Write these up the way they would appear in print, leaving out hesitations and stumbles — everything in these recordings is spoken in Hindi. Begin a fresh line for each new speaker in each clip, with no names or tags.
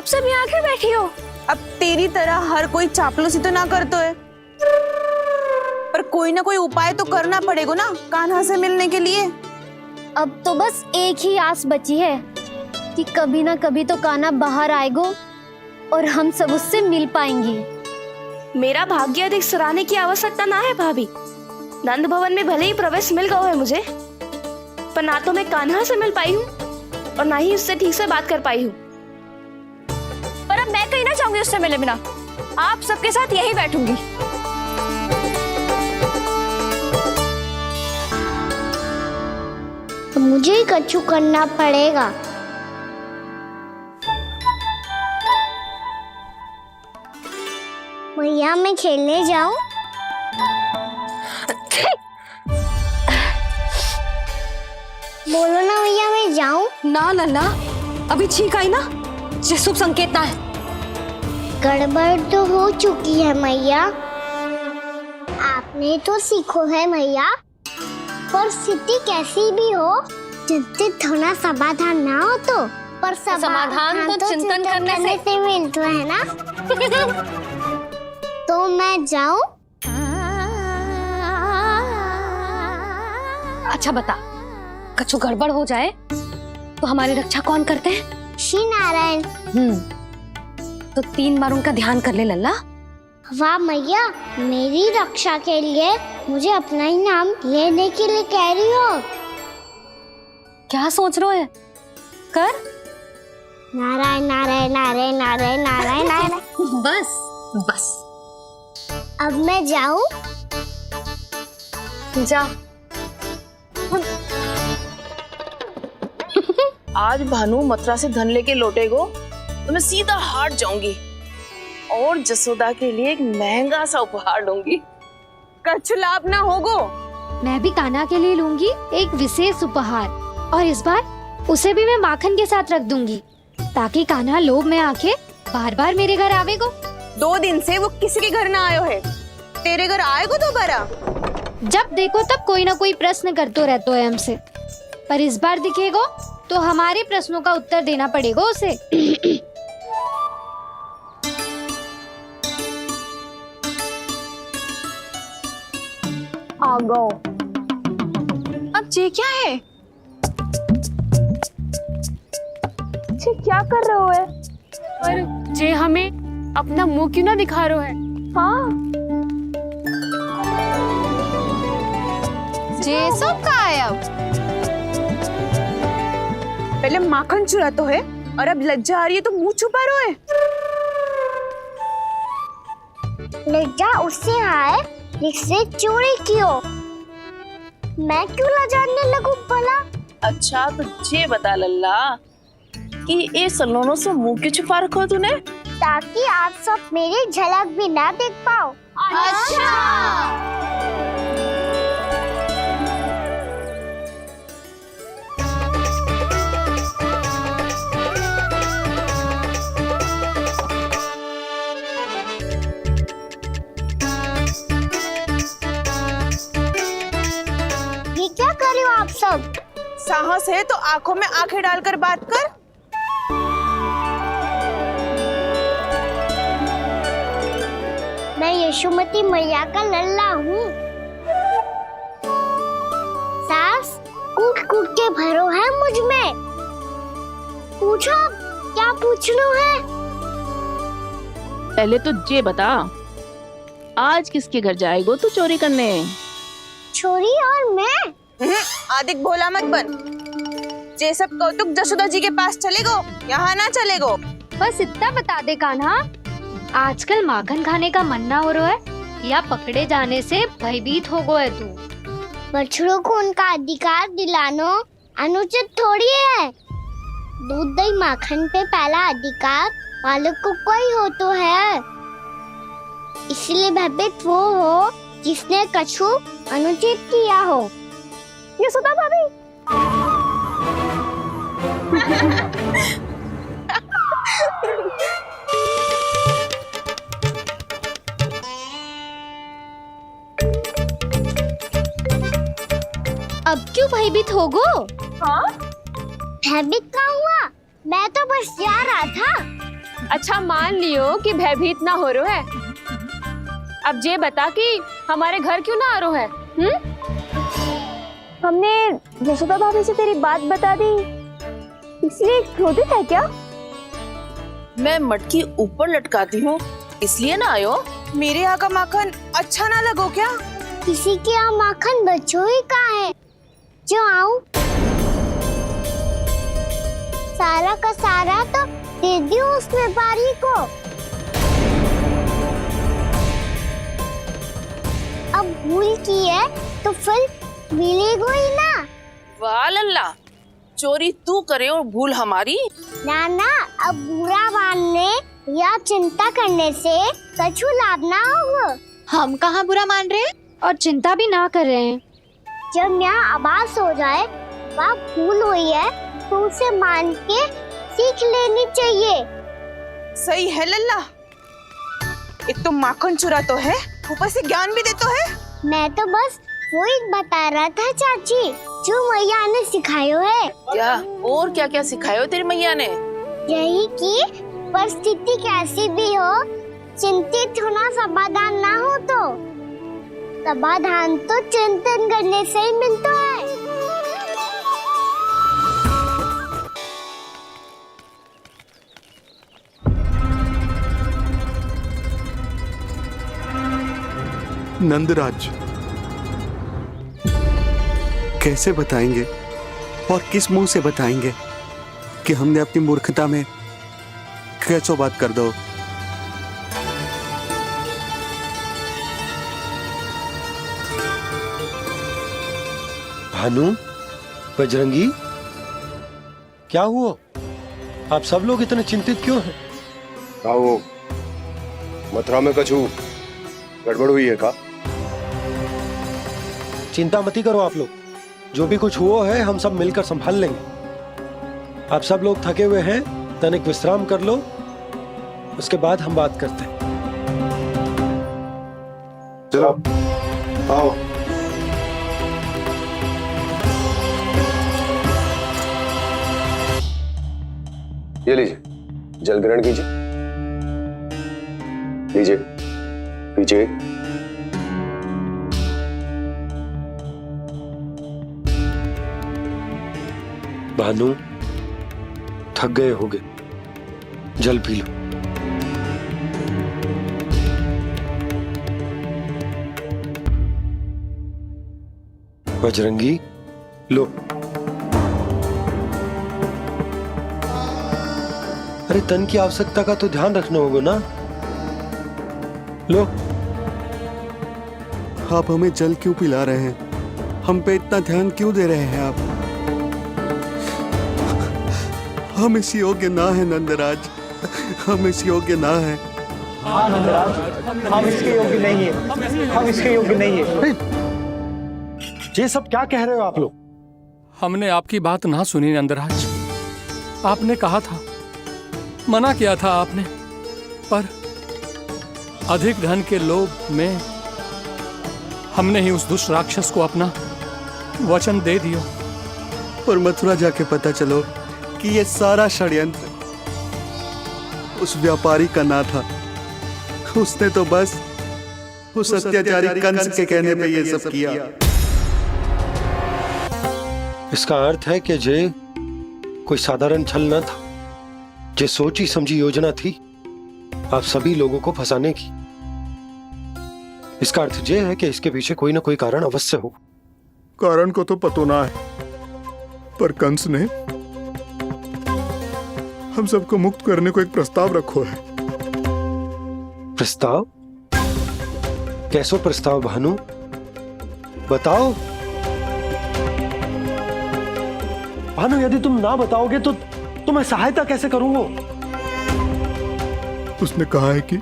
आप सब यहाँ क्यों बैठी हो?
अब तेरी तरह हर कोई चापलूसी तो ना करतो है, पर कोई ना कोई उपाय तो करना पड़ेगा ना कान्हा से मिलने के लिए।
अब तो बस एक ही आस बची है कि कभी ना कभी तो कान्हा बाहर आएगा और हम सब उससे मिल पाएंगे।
मेरा भाग्य अधिक सराहने की आवश्यकता ना है भाभी। नंद भवन में भले ही प्रवेश मिल गया है मुझे, पर ना तो मैं कान्हा से मिल पाई हूँ और ना ही उससे ठीक से बात कर पाई हूँ।
पर अब मैं कहीं ना चाहूंगी उससे मिले बिना। आप सबके साथ यहीं बैठूंगी।
मुझे ही कछु करना पड़ेगा। भैया मैं खेलने जाऊं? बोलो ना भैया मैं जाऊं?
ना लल्ला, अभी ठीक आई ना, ये शुभ संकेत ना है।
गड़बड़ तो हो चुकी है मैया। आपने तो सीखो है मैया, पर स्थिति कैसी भी हो, चिंतित होना समाधान ना हो तो, पर
समाधान तो चिंतन करने से
मिलता है ना। तो मैं जाऊं?
अच्छा बता, कछु गड़बड़ हो जाए तो हमारी रक्षा कौन करते हैं?
श्री नारायण।
तो 3 बार उनका ध्यान कर ले लल्ला।
वाह मैया, मेरी रक्षा के लिए मुझे अपना ही नाम लेने के लिए कह रही हो?
क्या सोच रहे हो? कर।
नारायण नारायण नारायण नारायण नारायण नारायण।
बस बस,
अब मैं जाऊं?
जा।
आज भानु मथुरा से धन लेके लौटेगो तो मैं सीधा हाट जाऊंगी और जसोदा के लिए एक महंगा सा उपहार दूंगी। कछु लाभ ना होगो।
मैं भी कान्हा के लिए लूंगी एक विशेष उपहार, और इस बार उसे भी मैं माखन के साथ रख दूंगी, ताकि कान्हा लोभ में आके बार बार मेरे घर आवेगो।
2 दिन से वो किसी के घर ना आयो है, तेरे घर आएगो दोबारा?
जब देखो तब कोई ना कोई प्रश्न करते रहते है हमसे, पर इस बार दिखेगो तो हमारे प्रश्नों का उत्तर देना पड़ेगा उसे।
आ गो। अब ये क्या है? ये क्या कर रहे हो है?
पर जे हमें अपना मुंह क्यों ना दिखा रहे है?
हाँ,
जे सब का है अब?
पहले माखन चुरा तो है और अब लज्जा आ रही है तो मुंह छुपा रहे है।
लज्जा उससे आए जिससे चोरी कियो। मैं क्यों लजाने लगूं भला?
अच्छा तो ये बता लल्ला कि ये सलोनों से मुंह क्यों छुपा रखो तूने?
ताकि आप सब मेरी झलक भी ना देख पाओ। ये क्या कर रहे हो आप सब?
साहस है तो आंखों में आंखें डालकर बात कर।
मैं यशोमती मैया का लल्ला हूँ। सास कूट कूट के भरो है मुझ में। पूछो क्या पूछना है?
पहले तो ये बता, आज किसके घर जाएगो तू चोरी करने?
छोरी और मैं?
अधिक भोला मत बन। ये सब कौतुक जसोदा जी के पास चलेगो, यहाँ ना चलेगो।
बस इतना बता दे कान्हा, आजकल माखन खाने का मन ना हो रहा है या पकड़े जाने से भयभीत हो गया है तू?
बछड़ों को उनका अधिकार दिलाना अनुचित थोड़ी है। दूध दही माखन पे पहला अधिकार मालिक को कोई हो तो है। इसलिए भयभीत वो हो जिसने कछु अनुचित किया हो। ये सुधा भाभी।
अब क्यों भयभीत हो गो?
भयभीत क्या हुआ? मैं तो बस जा रहा था।
अच्छा मान लियो कि भयभीत ना हो रो है। अब ये बता कि हमारे घर क्यों ना आ रो है?
हमने यशोदा भाभी से तेरी बात बता दी, इसलिए क्रोधित है क्या?
मैं मटकी ऊपर लटकाती हूँ इसलिए ना आयो।
मेरे यहाँ का माखन अच्छा ना लगो क्या?
किसी के यहाँ माखन बच्चों ही कहाँ है जो आऊं? सारा का सारा तो दे दियो उस व्यापारी को। अब भूल की है तो फिर मिलेगो ही ना।
वाह लल्ला, चोरी तू करे और भूल हमारी।
ना ना, अब बुरा मानने या चिंता करने से कछु लाभ ना होगा।
हम कहाँ बुरा मान रहे हैं और चिंता भी ना कर रहे हैं।
जब यहाँ आभास हो जाए वह भूल हुई है तो उसे मान के सीख लेनी चाहिए।
सही है लल्ला, एक तो माखन चुरा तो है, ऊपर से ज्ञान भी दे तो है।
मैं तो बस वही बता रहा था चाची, जो मैया ने सिखायो है।
क्या और क्या क्या सिखायो तेरी मैया ने?
यही कि परिस्थिति कैसी भी हो, चिंतित होना समाधान ना हो तो समाधान तो चिंतन करने से ही मिलता है।
नंदराज, कैसे बताएंगे और किस मुंह से बताएंगे कि हमने अपनी मूर्खता में कैसो बात कर दो।
भानु, बजरंगी, क्या हुआ? आप सब लोग इतने चिंतित क्यों हैं?
क्या वो मथुरा में कछु गड़बड़ हुई है का?
चिंता मत करो आप लोग, जो भी कुछ हुआ है हम सब मिलकर संभाल लेंगे। आप सब लोग थके हुए हैं, तनिक विश्राम कर लो, उसके बाद हम बात करते हैं।
चलो आओ। ये लीजिए, जल ग्रहण कीजिए। लीजिए, पीछे।
भानु, थक गए होगे, जल पी लो। बजरंगी, लो। अरे तन की आवश्यकता का तो ध्यान रखना होगा ना, लो।
आप हमें जल क्यों पिला रहे हैं? हम पे इतना ध्यान क्यों दे रहे हैं आप? हम इस योग्य ना है नंदराज, हम इस योग्य ना है।
हाँ नंदराज, हम इसके योग्य नहीं है, हम इसके योग्य नहीं है।
ये सब क्या कह रहे हो आप लोग?
हमने आपकी बात ना सुनी नंदराज। आपने कहा था, मना किया था आपने, पर अधिक धन के लोभ में हमने ही उस दुष्ट राक्षस को अपना वचन दे दिया।
और मथुरा जाके पता चलो कि ये सारा षड्यंत्र उस व्यापारी का ना था। उसने तो बस उस अत्याचारी कंस के कहने पे ये सब किया।
इसका अर्थ है कि जे कोई साधारण छल न था, जे सोची समझी योजना थी आप सभी लोगों को फंसाने की। इसका अर्थ ये है कि इसके पीछे कोई ना कोई कारण अवश्य हो।
कारण को तो पतो ना है, पर कंस ने हम सबको मुक्त करने को एक प्रस्ताव रखो है।
प्रस्ताव? कैसो प्रस्ताव भानु, बताओ। भानु, यदि तुम ना बताओगे तो तुम्हें सहायता कैसे करूंगा?
उसने कहा है कि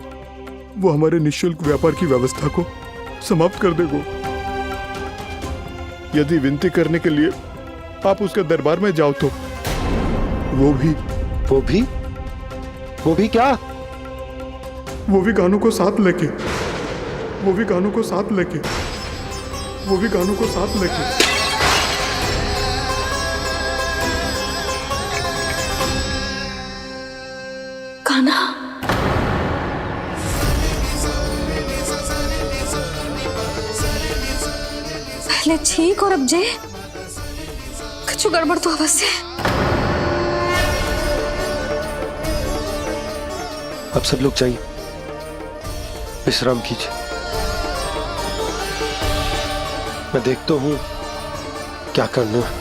वो हमारे निःशुल्क व्यापार की व्यवस्था को समाप्त कर देगा यदि विनती करने के लिए आप उसके दरबार में जाओ तो। वो भी क्या? वो भी गानों को साथ लेके, वो भी गानों को साथ लेके, वो भी गानों को साथ लेके।
कान्हा, એટલે છી કોરબ જે કछु ગડબડ તો અવશ્ય.
अब सब लोग जाइए, विश्राम कीजिए. मैं देखता हूँ क्या करना है.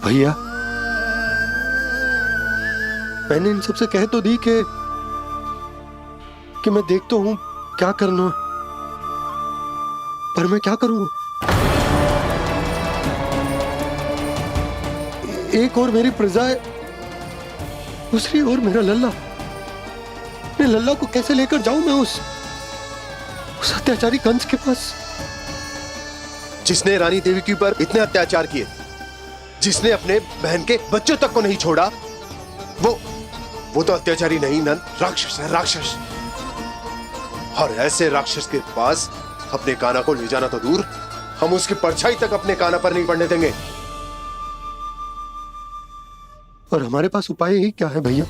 भैया, मैंने इन सबसे कह तो दी कि मैं देखता हूं क्या करना है, पर मैं क्या करूंगा? एक और मेरी प्रजा है, दूसरी ओर मेरा लल्ला. मैं लल्ला को कैसे लेकर जाऊं मैं उस अत्याचारी कंस के पास?
जिसने रानी देवी के ऊपर इतने अत्याचार किए, जिसने अपने बहन के बच्चों तक को नहीं छोड़ा, वो तो अत्याचारी नहीं नंद, राक्षस है, राक्षस. और ऐसे राक्षस के पास अपने कान्हा को ले जाना तो दूर, हम उसकी परछाई तक अपने कान्हा पर नहीं पड़ने देंगे.
और हमारे पास उपाय ही क्या है भैया?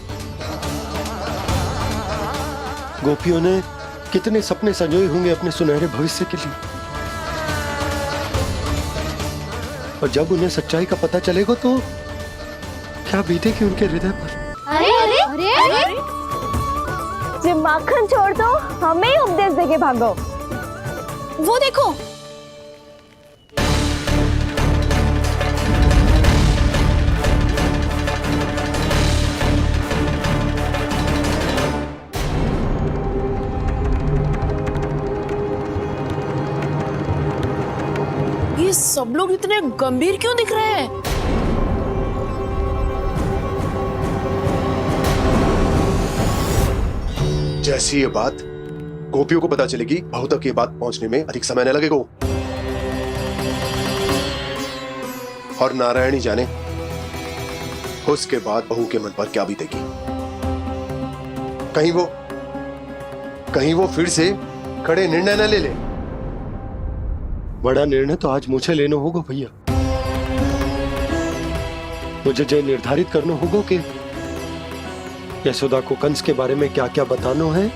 गोपियों ने कितने सपने संजोए होंगे अपने सुनहरे भविष्य के लिए, और जब उन्हें सच्चाई का पता चलेगा तो क्या बीतेगी उनके हृदय पर?
अरे अरे अरे, अरे?
जे माखन छोड़ दो, हमें ही उपदेश देके भागो.
वो देखो, ये सब लोग इतने गंभीर क्यों दिख रहे हैं?
जैसी ये बात गोपियों को पता चलेगी, बहू तक ये बात पहुंचने में अधिक समय न लगेगा. और नारायणी जाने उसके बाद बहू के मन पर क्या बीतेगी. कहीं वो फिर से खड़े निर्णय न ले ले.
बड़ा निर्णय तो आज मुझे लेना होगा भैया. मुझे जो निर्धारित करना होगा कि यशोदा को कंस के बारे में क्या क्या बताना है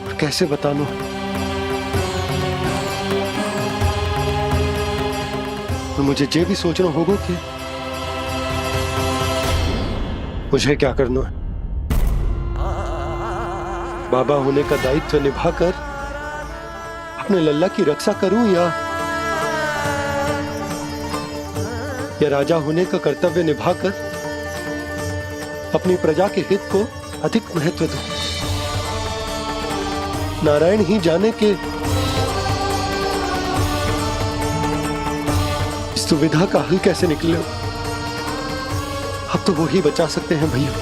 और कैसे बताना है. और मुझे ये भी सोचना होगा कि मुझे क्या करना है. बाबा होने का दायित्व निभाकर अपने लल्ला की रक्षा करूं या राजा होने का कर्तव्य निभाकर अपनी प्रजा के हित को अधिक महत्व दूं. नारायण ही जाने के इस दुविधा का हल कैसे निकले. अब तो वो ही बचा सकते हैं भैया.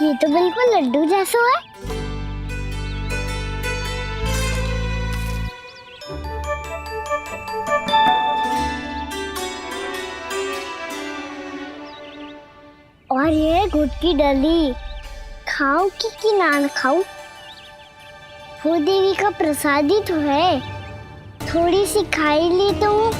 ये तो बिल्कुल लड्डू जैसा है. और ये गुड़ की डली खाऊं कि ना खाऊं? वो देवी का प्रसाद ही तो है, थोड़ी सी खाई ली तो.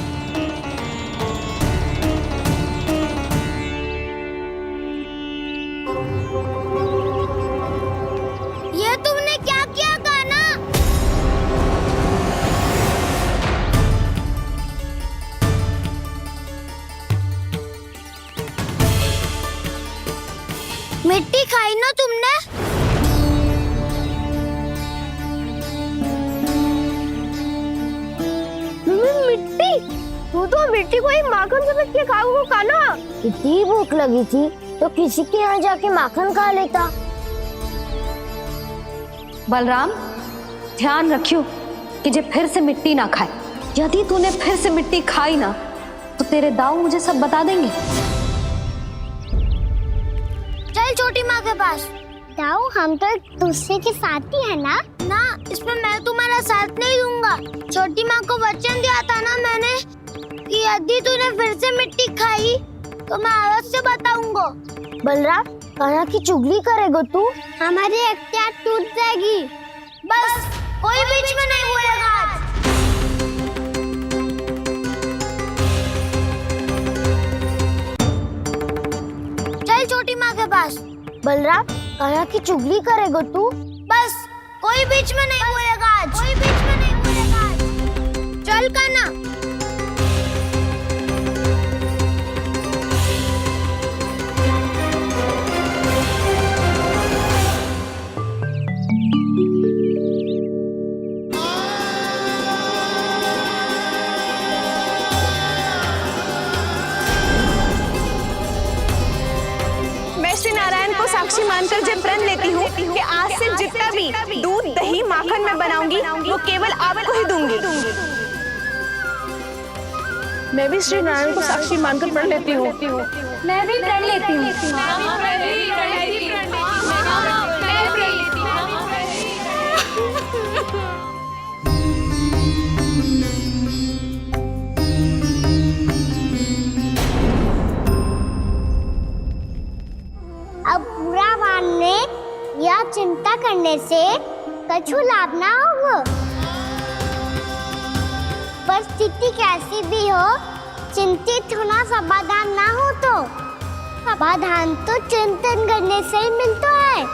ये तुमने क्या किया कान्हा? मिट्टी खाई ना तुमने?
मिट्टी? तू तो मिट्टी को ही माखन से मिट्टी खाओ कान्हा। कितनी भूख लगी थी तो किसी के यहाँ जाके माखन खा लेता।
बलराम, ध्यान रखियो कि जे फिर से मिट्टी ना खाए। यदि तूने फिर से मिट्टी खाई ना तो तेरे दाऊ मुझे सब बता देंगे।
चल छोटी माँ के पास। दाऊ, हम तो एक दूसरे के साथी है ना? ना, इसमें मैं तुम्हारा साथ नहीं दूंगा। छोटी माँ को वचन दिया था ना मैंने कि यदि तूने फिर से मिट्टी खाई तो मैं अलग से बताऊंगा।
बलराम, कान्हा की चुगली करेगा तू?
हमारी अख्तियार टूट जाएगी। बस कोई बीच में नहीं बोलेगा आज। चल छोटी माँ के पास।
बलराम, कान्हा की चुगली करेगा तू?
बस कोई बीच में नहीं बोलेगा आज। कोई बीच में नहीं बोलेगा आज। चल कान्हा।
श्री नारायण को साक्षी मानकर जब प्रण लेती हूँ कि आज से जितना भी दूध दही माखन मैं बनाऊंगी वो केवल आपको ही दूंगी।
मैं भी श्री नारायण को साक्षी मानकर प्रण लेती हूँ।
मैं भी प्रण लेती हूँ।
अब बुरा मानने या चिंता करने से कछु लाभ ना होगा। परिस्थिति कैसी भी हो, चिंतित होना समाधान ना हो तो समाधान तो चिंतन करने से ही मिलता है।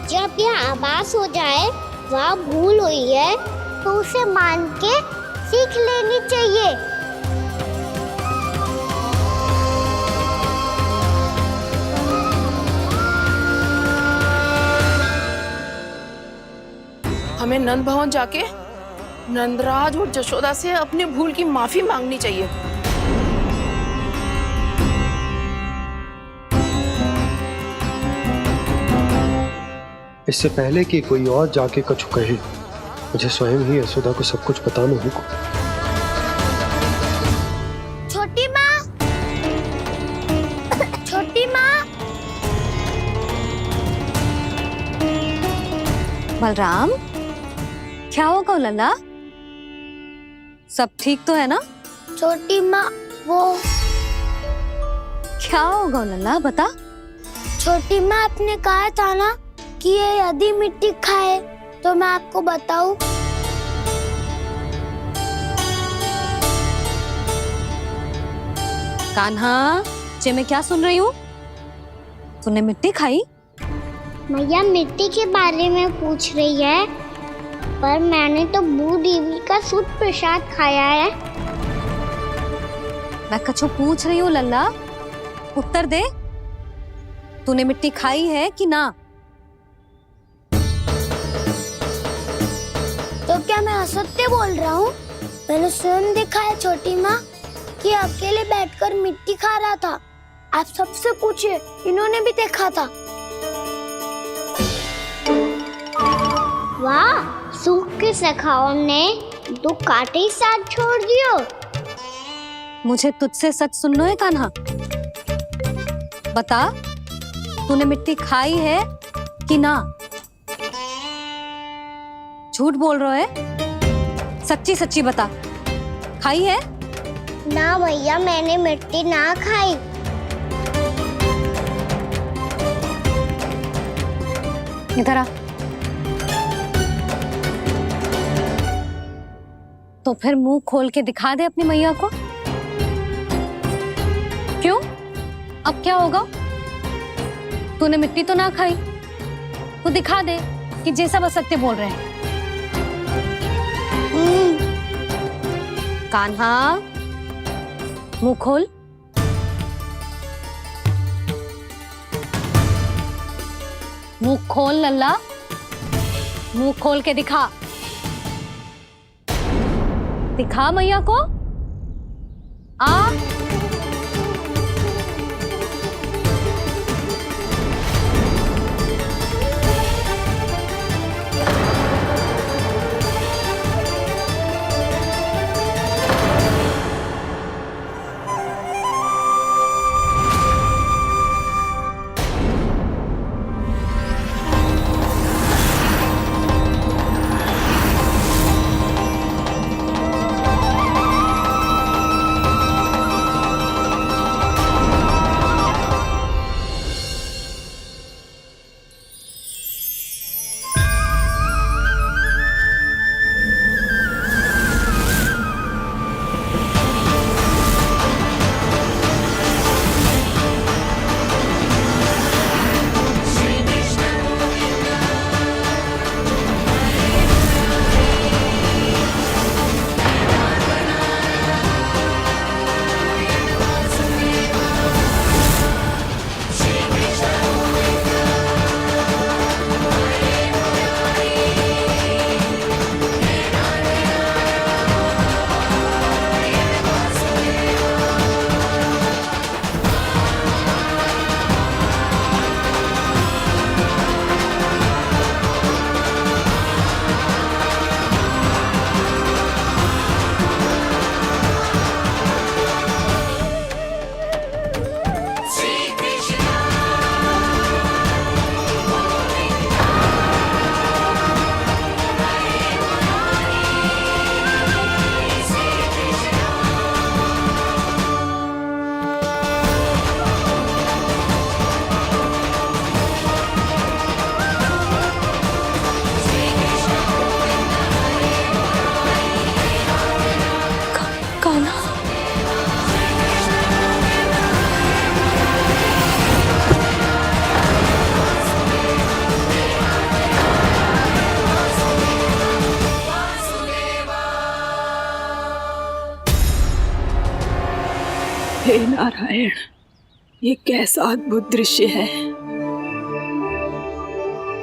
जब यह आभास हो जाए वह भूल हुई है तो उसे मान के सीख लेनी चाहिए।
हमें नंद भवन जाके नंदराज और जशोदा से अपनी भूल की माफी मांगनी चाहिए।
इससे पहले कि कोई और जाके कछु कहे, मुझे स्वयं ही यशोदा को सब कुछ बताना होगा।
छोटी माँ, छोटी माँ।
बलराम, क्या होगा लल्ला? सब ठीक तो है ना?
छोटी माँ, वो
क्या होगा लल्ला, बता।
छोटी माँ, आपने कहा था ना कि ये यदि मिट्टी खाए तो मैं आपको बताऊं।
कान्हा, जे मैं क्या सुन रही हूँ? तूने मिट्टी खाई?
मैया मिट्टी के बारे में पूछ रही है, पर मैंने तो भू देवी का शुद्ध प्रसाद खाया है।
मैं कछु पूछ रही हूँ लल्ला, उत्तर दे। तूने मिट्टी खाई है कि ना?
तो क्या मैं असत्य बोल रहा हूँ? मैंने स्वयं देखा है छोटी माँ कि अकेले बैठकर मिट्टी खा रहा था। आप सबसे पूछिए, इन्होंने भी देखा था। वाह, सूख के सखाओं ने 2 कांटे ही साथ छोड़ दियो।
मुझे तुझसे सच सुनना है कान्हा। बता, तूने मिट्टी खाई है कि ना? झूठ बोल रहा है, सच्ची सच्ची बता, खाई है?
ना भैया, मैंने मिट्टी ना खाई।
इधर आ। तो फिर मुंह खोल के दिखा दे अपनी मैया को। क्यों? अब क्या होगा? तूने मिट्टी तो ना खाई, तो दिखा दे कि जे सब असत्य बोल रहे हैं। कान्हा, मुंह खोल। मुंह खोल लल्ला, मुंह खोल के दिखा, दिखा मैया को। आ
हे नारायण, ये कैसा अद्भुत दृश्य है।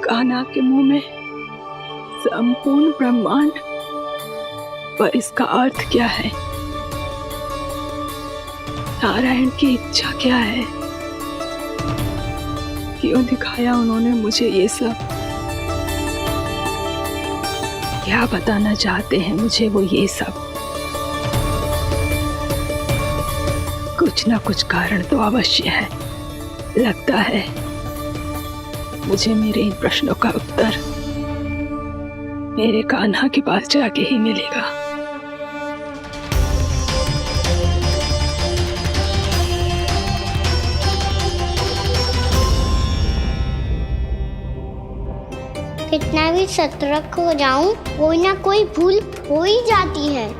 कान्हा के मुंह में संपूर्ण ब्रह्मांड, पर इसका अर्थ क्या है? नारायण की इच्छा क्या है? क्यों दिखाया उन्होंने मुझे ये सब? क्या बताना चाहते हैं मुझे वो ये सब? कुछ ना कुछ कारण तो अवश्य है। लगता है मुझे मेरे इन प्रश्नों का उत्तर मेरे कान्हा के पास जाके ही मिलेगा।
कितना भी सतर्क हो जाऊं, कोई ना कोई भूल हो ही जाती है।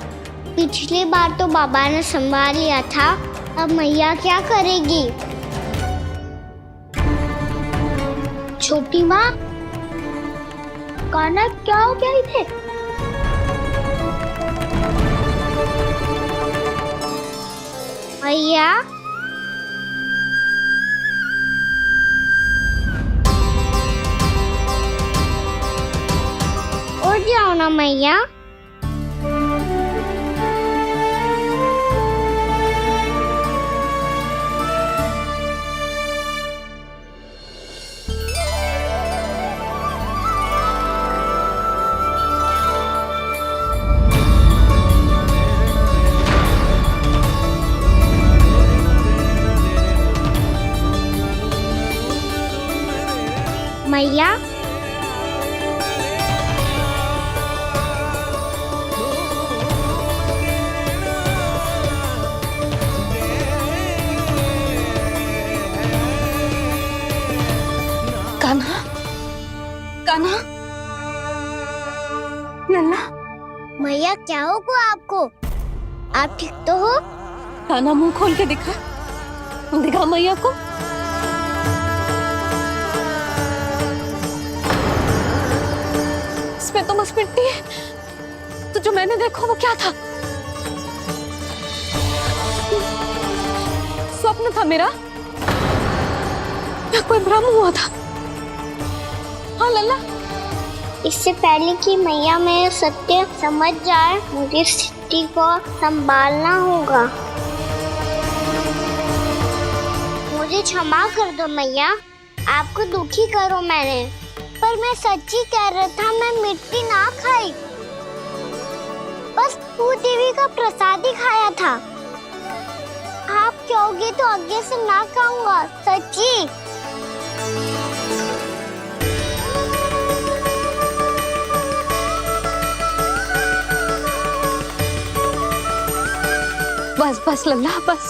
पिछली बार तो बाबा ने संभाल लिया था, अब मैया क्या करेगी? छोटी माँ, कान्हा क्या हो गया इधर? मैया, उठ जाओ ना मैया। मैया,
कान्हा, कान्हा, लल्ला।
मैया क्या होगा आपको? आप ठीक तो हो?
कान्हा मुंह खोल के दिखा, दिखा मैया को। इसमें तो बस मिट्टी है, तो जो मैंने देखा वो क्या था? स्वप्न था मेरा या कोई भ्रम हुआ था? हाँ लल्ला,
इससे पहले कि मैया मेरे सत्य समझ जाए, मुझे स्थिति को संभालना होगा। मुझे क्षमा कर दो मैया, आपको दुखी करो मैंने, पर मैं सच्ची कह रहा था, मैं मिट्टी ना खाई, बस भूत देवी का प्रसाद ही खाया था। आप कहोगे तो आगे से ना खाऊंगा, सच्ची।
बस बस लल्ला बस,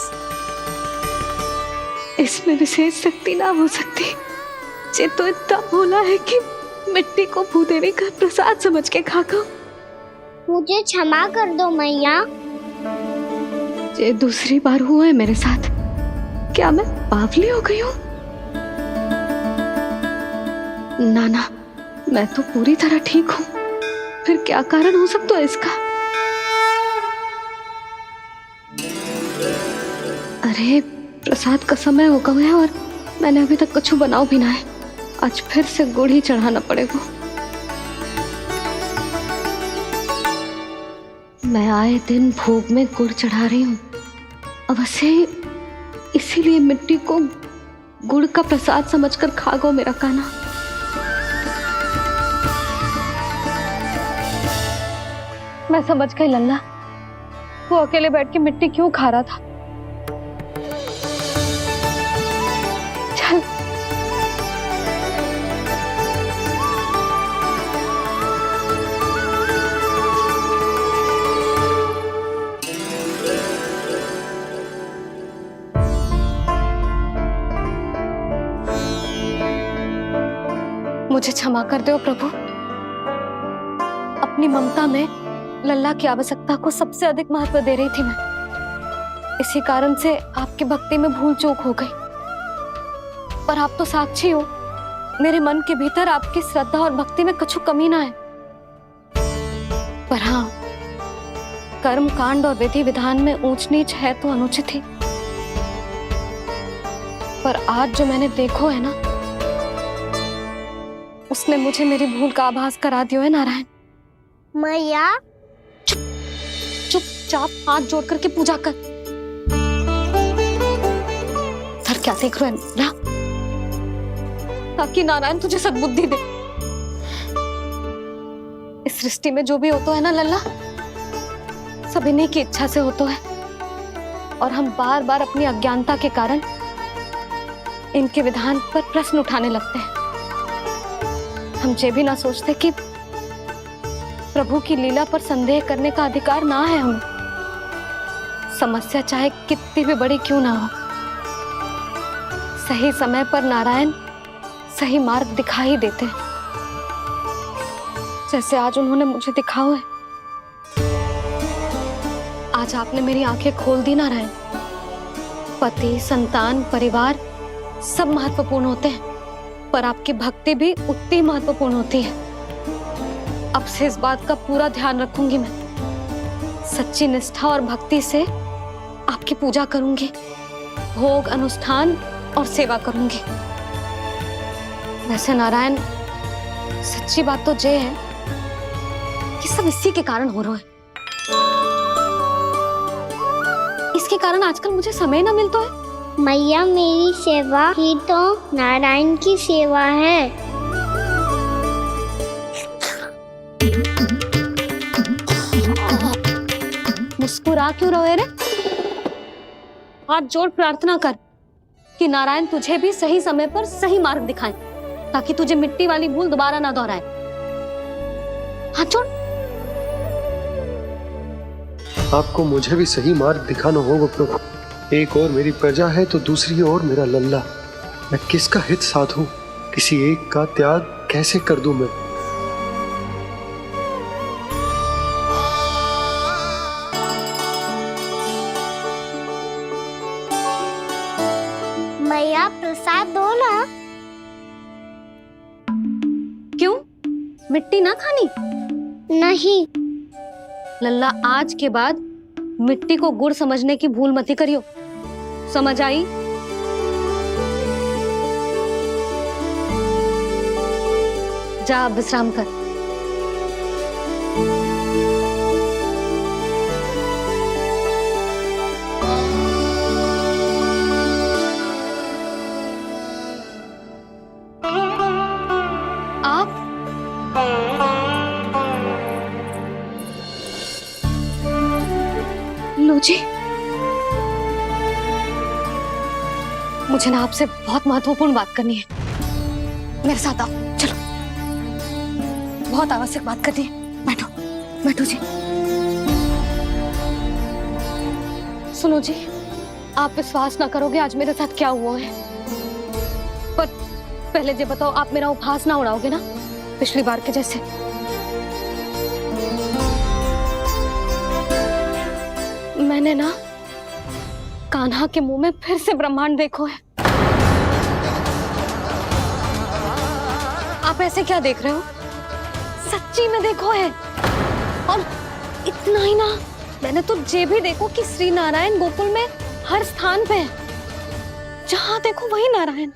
इसमें विशेष शक्ति ना हो सकती। ये तो इतना भोला है कि मिट्टी को भूदेवी का प्रसाद समझ के खागा।
मुझे क्षमा कर दो मैया।
ये दूसरी बार हुआ है मेरे साथ। क्या मैं बावली हो गई हूँ? ना ना, मैं तो पूरी तरह ठीक हूँ। फिर क्या कारण हो सकता है इसका? अरे प्रसाद का समय हो गया है और मैंने अभी तक कुछ बनाओ भी ना है। आज फिर से गुड़ ही चढ़ाना पड़ेगा। मैं आए दिन भोग में गुड़ चढ़ा रही हूँ, अवश्य इसीलिए मिट्टी को गुड़ का प्रसाद समझकर खा गो मेरा कान्हा। मैं समझ गई लल्ला, वो अकेले बैठ के मिट्टी क्यों खा रहा था। चल मुझे क्षमा कर दो प्रभु। अपनी ममता में लल्ला की आवश्यकता को सबसे अधिक महत्व दे रही थी मैं। इसी कारण से आपकी भक्ति में भूल चूक हो गई। पर आप तो साक्षी हो, मेरे मन के भीतर आपकी श्रद्धा और भक्ति में कुछ कमी ना है। पर हाँ, कर्म कांड और विधि विधान में ऊंच नीच है तो अनुचित ही। पर आज जो मैंने देखो है ना, उसने मुझे मेरी भूल का आभास करा दियो है नारायण।
मैया
चुपचाप हाथ जोड़ करके पूजा कर। सर क्या देख रहे हैं ना, ताकि नारायण तुझे सद्बुद्धि दे। इस सृष्टि में जो भी होता है ना लल्ला, सब इन्हीं की इच्छा से होता है। और हम बार बार अपनी अज्ञानता के कारण इनके विधान पर प्रश्न उठाने लगते हैं। हम ये भी ना सोचते कि प्रभु की लीला पर संदेह करने का अधिकार ना है हमें। समस्या चाहे कितनी भी बड़ी क्यों ना हो, सही समय पर नारायण सही मार्ग दिखा ही देते हैं, जैसे आज उन्होंने मुझे दिखाओ है। आज आपने मेरी आंखें खोल दी नारायण। पति, संतान, परिवार सब महत्वपूर्ण होते हैं, पर आपकी भक्ति भी उतनी महत्वपूर्ण होती है। अब से इस बात का पूरा ध्यान रखूंगी मैं। सच्ची निष्ठा और भक्ति से आपकी पूजा करूंगी, भोग, अनुष्ठान और सेवा करूंगी। वैसे नारायण, सच्ची बात तो ये है कि सब इसी के कारण हो रहा है। इसके कारण आजकल मुझे समय ना मिलता है।
मैया, मेरी सेवा ही तो नारायण की सेवा है।
मुस्कुरा क्यों रहे रे? हाथ जोड़ प्रार्थना कर कि नारायण तुझे भी सही समय पर सही मार्ग दिखाएं, ताकि तुझे मिट्टी वाली भूल दोबारा ना दोहराए। हाथ जोड़।
आपको मुझे भी सही मार्ग दिखाना होगा प्रभु। एक और मेरी प्रजा है तो दूसरी ओर मेरा लल्ला। मैं किसका हित साधूं? किसी एक का त्याग कैसे कर दूं मैं?
मैया, प्रसाद दो ना।
क्यों? मिट्टी ना खानी?
नहीं।
लल्ला, आज के बाद मिट्टी को गुड़ समझने की भूल मत करियो। समझ आई? जा विश्राम कर। आप लो जी, मुझे ना आपसे बहुत महत्वपूर्ण बात करनी है। मेरे साथ आओ, चलो। बहुत आवश्यक बात करनी है। बैठो, बैठो जी। सुनो जी, आप विश्वास ना करोगे आज मेरे साथ क्या हुआ है। पर पहले ये बताओ, आप मेरा उपहास ना उड़ाओगे ना पिछली बार के जैसे? मैंने ना कान्हा के मुंह में फिर से ब्रह्मांड देखो है। आप ऐसे क्या देख रहे हो? सच्ची में देखो है। और इतना ही ना, मैंने तो ये भी देखो कि श्री नारायण गोकुल में हर स्थान पे है, जहां देखो वही नारायण।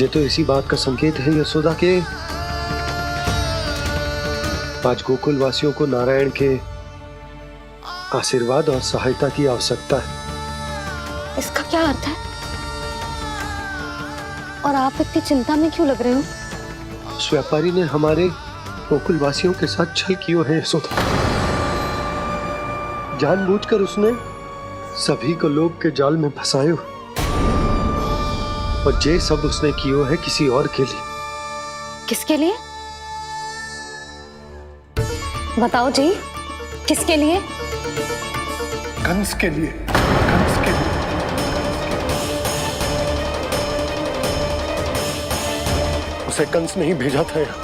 ये तो इसी बात का संकेत है यशोदा के आज गोकुल वासियों को नारायण के आशीर्वाद और सहायता की आवश्यकता है।
इसका क्या अर्थ है? और आप इतनी चिंता में क्यों लग रहे हो?
उस व्यापारी ने हमारे गोकुल वासियों के साथ छल किया है यशोदा। जानबूझकर उसने सभी को लोभ के जाल में फंसायो, और ये सब उसने किया है किसी और के लिए।
किसके लिए? बताओ जी, किसके लिए?
कंस के लिए, कंस के लिए।
उसे कंस नहीं भेजा था यहाँ।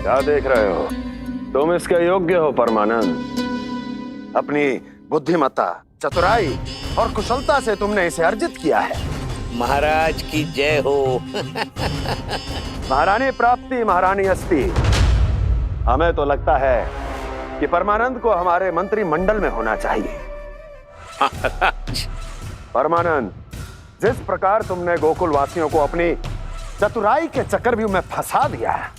क्या देख रहे हो? तुम इसके योग्य हो परमानंद। अपनी बुद्धिमत्ता, चतुराई और कुशलता से तुमने इसे अर्जित किया है।
महाराज की जय हो।
महारानी प्राप्ति महारानी अस्ति। हमें तो लगता है कि परमानंद को हमारे मंत्रिमंडल में होना चाहिए। परमानंद, जिस प्रकार तुमने गोकुल वासियों को अपनी चतुराई के चक्रव्यूह में फंसा दिया है,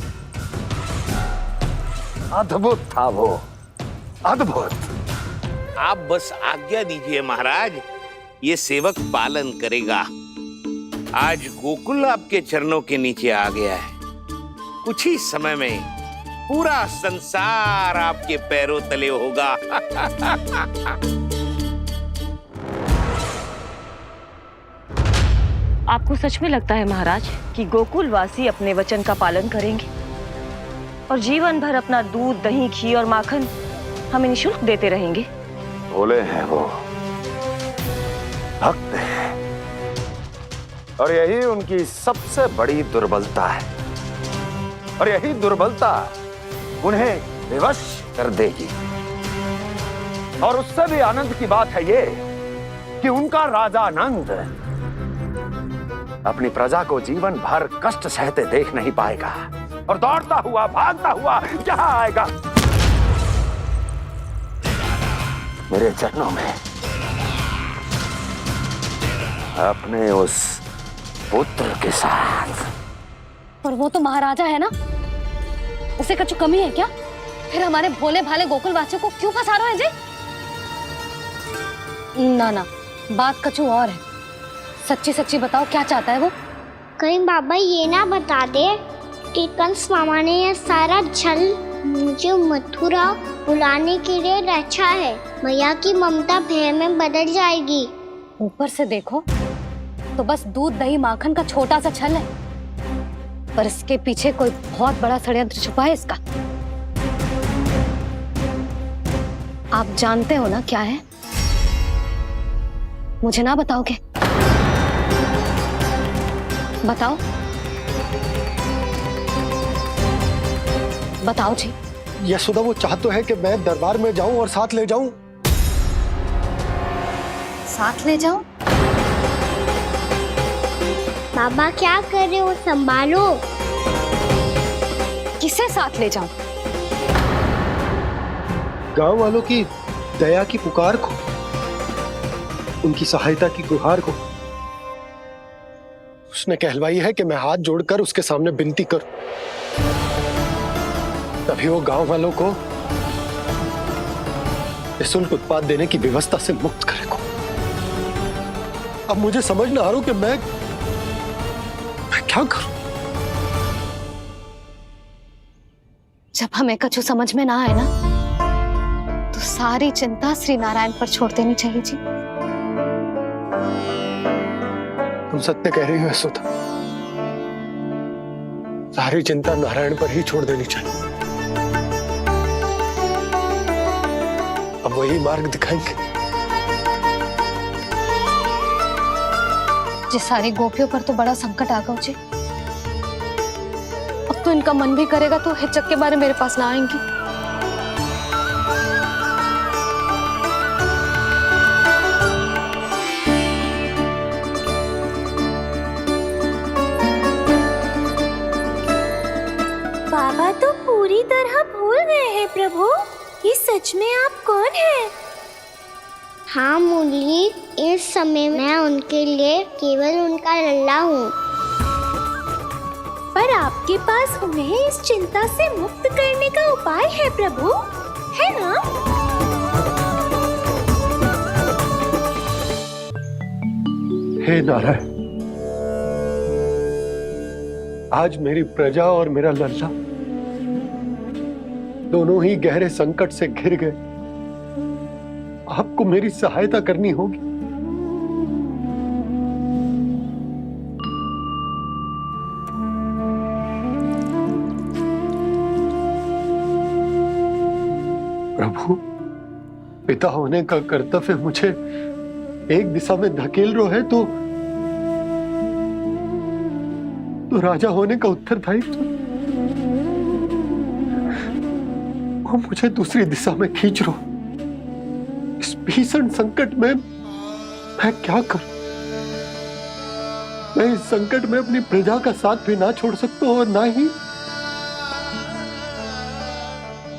अद्भुत था वो, अद्भुत।
आप बस आज्ञा दीजिए महाराज, ये सेवक पालन करेगा। आज गोकुल आपके चरणों के नीचे आ गया है। कुछ ही समय में पूरा संसार आपके पैरों तले होगा।
आपको सच में लगता है महाराज कि गोकुल वासी अपने वचन का पालन करेंगे और जीवन भर अपना दूध, दही, घी और माखन हमें निःशुल्क देते रहेंगे?
भोले हैं वो, भक्त हैं, और यही उनकी सबसे बड़ी दुर्बलता है। और यही दुर्बलता उन्हें विवश कर देगी। और उससे भी आनंद की बात है ये कि उनका राजा नंद अपनी प्रजा को जीवन भर कष्ट सहते देख नहीं पाएगा, और दौड़ता हुआ, भागता हुआ यहाँ आएगा मेरे चरणों में, अपने उस पुत्र के साथ।
पर वो तो महाराजा है ना, उसे कुछ कमी है क्या? फिर हमारे भोले भाले गोकुल वासियों को क्यों फंसा रहे हैं जी? ना ना, बात कछु और है। सच्ची सच्ची बताओ, क्या चाहता है वो?
कहीं बाबा ये ना बता दे कि कंस मामा ने यह सारा छल मुझे मथुरा बुलाने के लिए रचा है। मैया की ममता भय में बदल जाएगी।
ऊपर से देखो तो बस दूध, दही, माखन का छोटा सा छल है, पर इसके पीछे कोई बहुत बड़ा षड्यंत्र छुपा है इसका। आप जानते हो ना क्या है? मुझे ना बताओगे? बताओ, बताओ जी।
यशोदा, वो चाहता तो है कि मैं दरबार में जाऊं और साथ ले जाऊं।
साथ ले जाऊं?
बाबा क्या कर रहे हो, संभालो।
किसे साथ ले जाऊं?
गांव वालों की दया की पुकार को, उनकी सहायता की गुहार को उसने कहलवाई है कि मैं हाथ जोड़कर उसके सामने विनती करूं, तभी वो गांव वालों को निःशुल्क उत्पाद देने की व्यवस्था से मुक्त करेगा। अब मुझे समझ ना आ रहा कि मैं क्या करूं।
जब हमें कछु समझ में ना आए ना, तो सारी चिंता श्री नारायण पर छोड़ देनी चाहिए जी।
तुम सत्य कह रही हो यशोदा, सारी चिंता नारायण पर ही छोड़ देनी चाहिए। अब वही मार्ग दिखाएंगे।
जी सारी गोपियों पर तो बड़ा संकट आ गया जी। अब तो इनका मन भी करेगा तो हिचक के बारे मेरे पास ना आएंगी।
बाबा तो पूरी तरह भूल गए हैं प्रभु, ये सच में आप कौन हैं? हाँ मुरली, इस समय मैं उनके लिए केवल उनका लल्ला हूँ। पर आपके पास उन्हें इस चिंता से मुक्त करने का उपाय है प्रभु, है ना?
हे नारायण, आज मेरी प्रजा और मेरा लल्ला दोनों ही गहरे संकट से घिर गए। आपको मेरी सहायता करनी होगी। प्रभु, पिता होने का कर्तव्य मुझे एक दिशा में धकेल रहा है तो राजा होने का उत्तरदायित्व वो मुझे दूसरी दिशा में खींच रहा। इस भीषण संकट में मैं क्या करूं? मैं इस संकट में अपनी प्रजा का साथ भी ना छोड़ सकता हूं और ना ही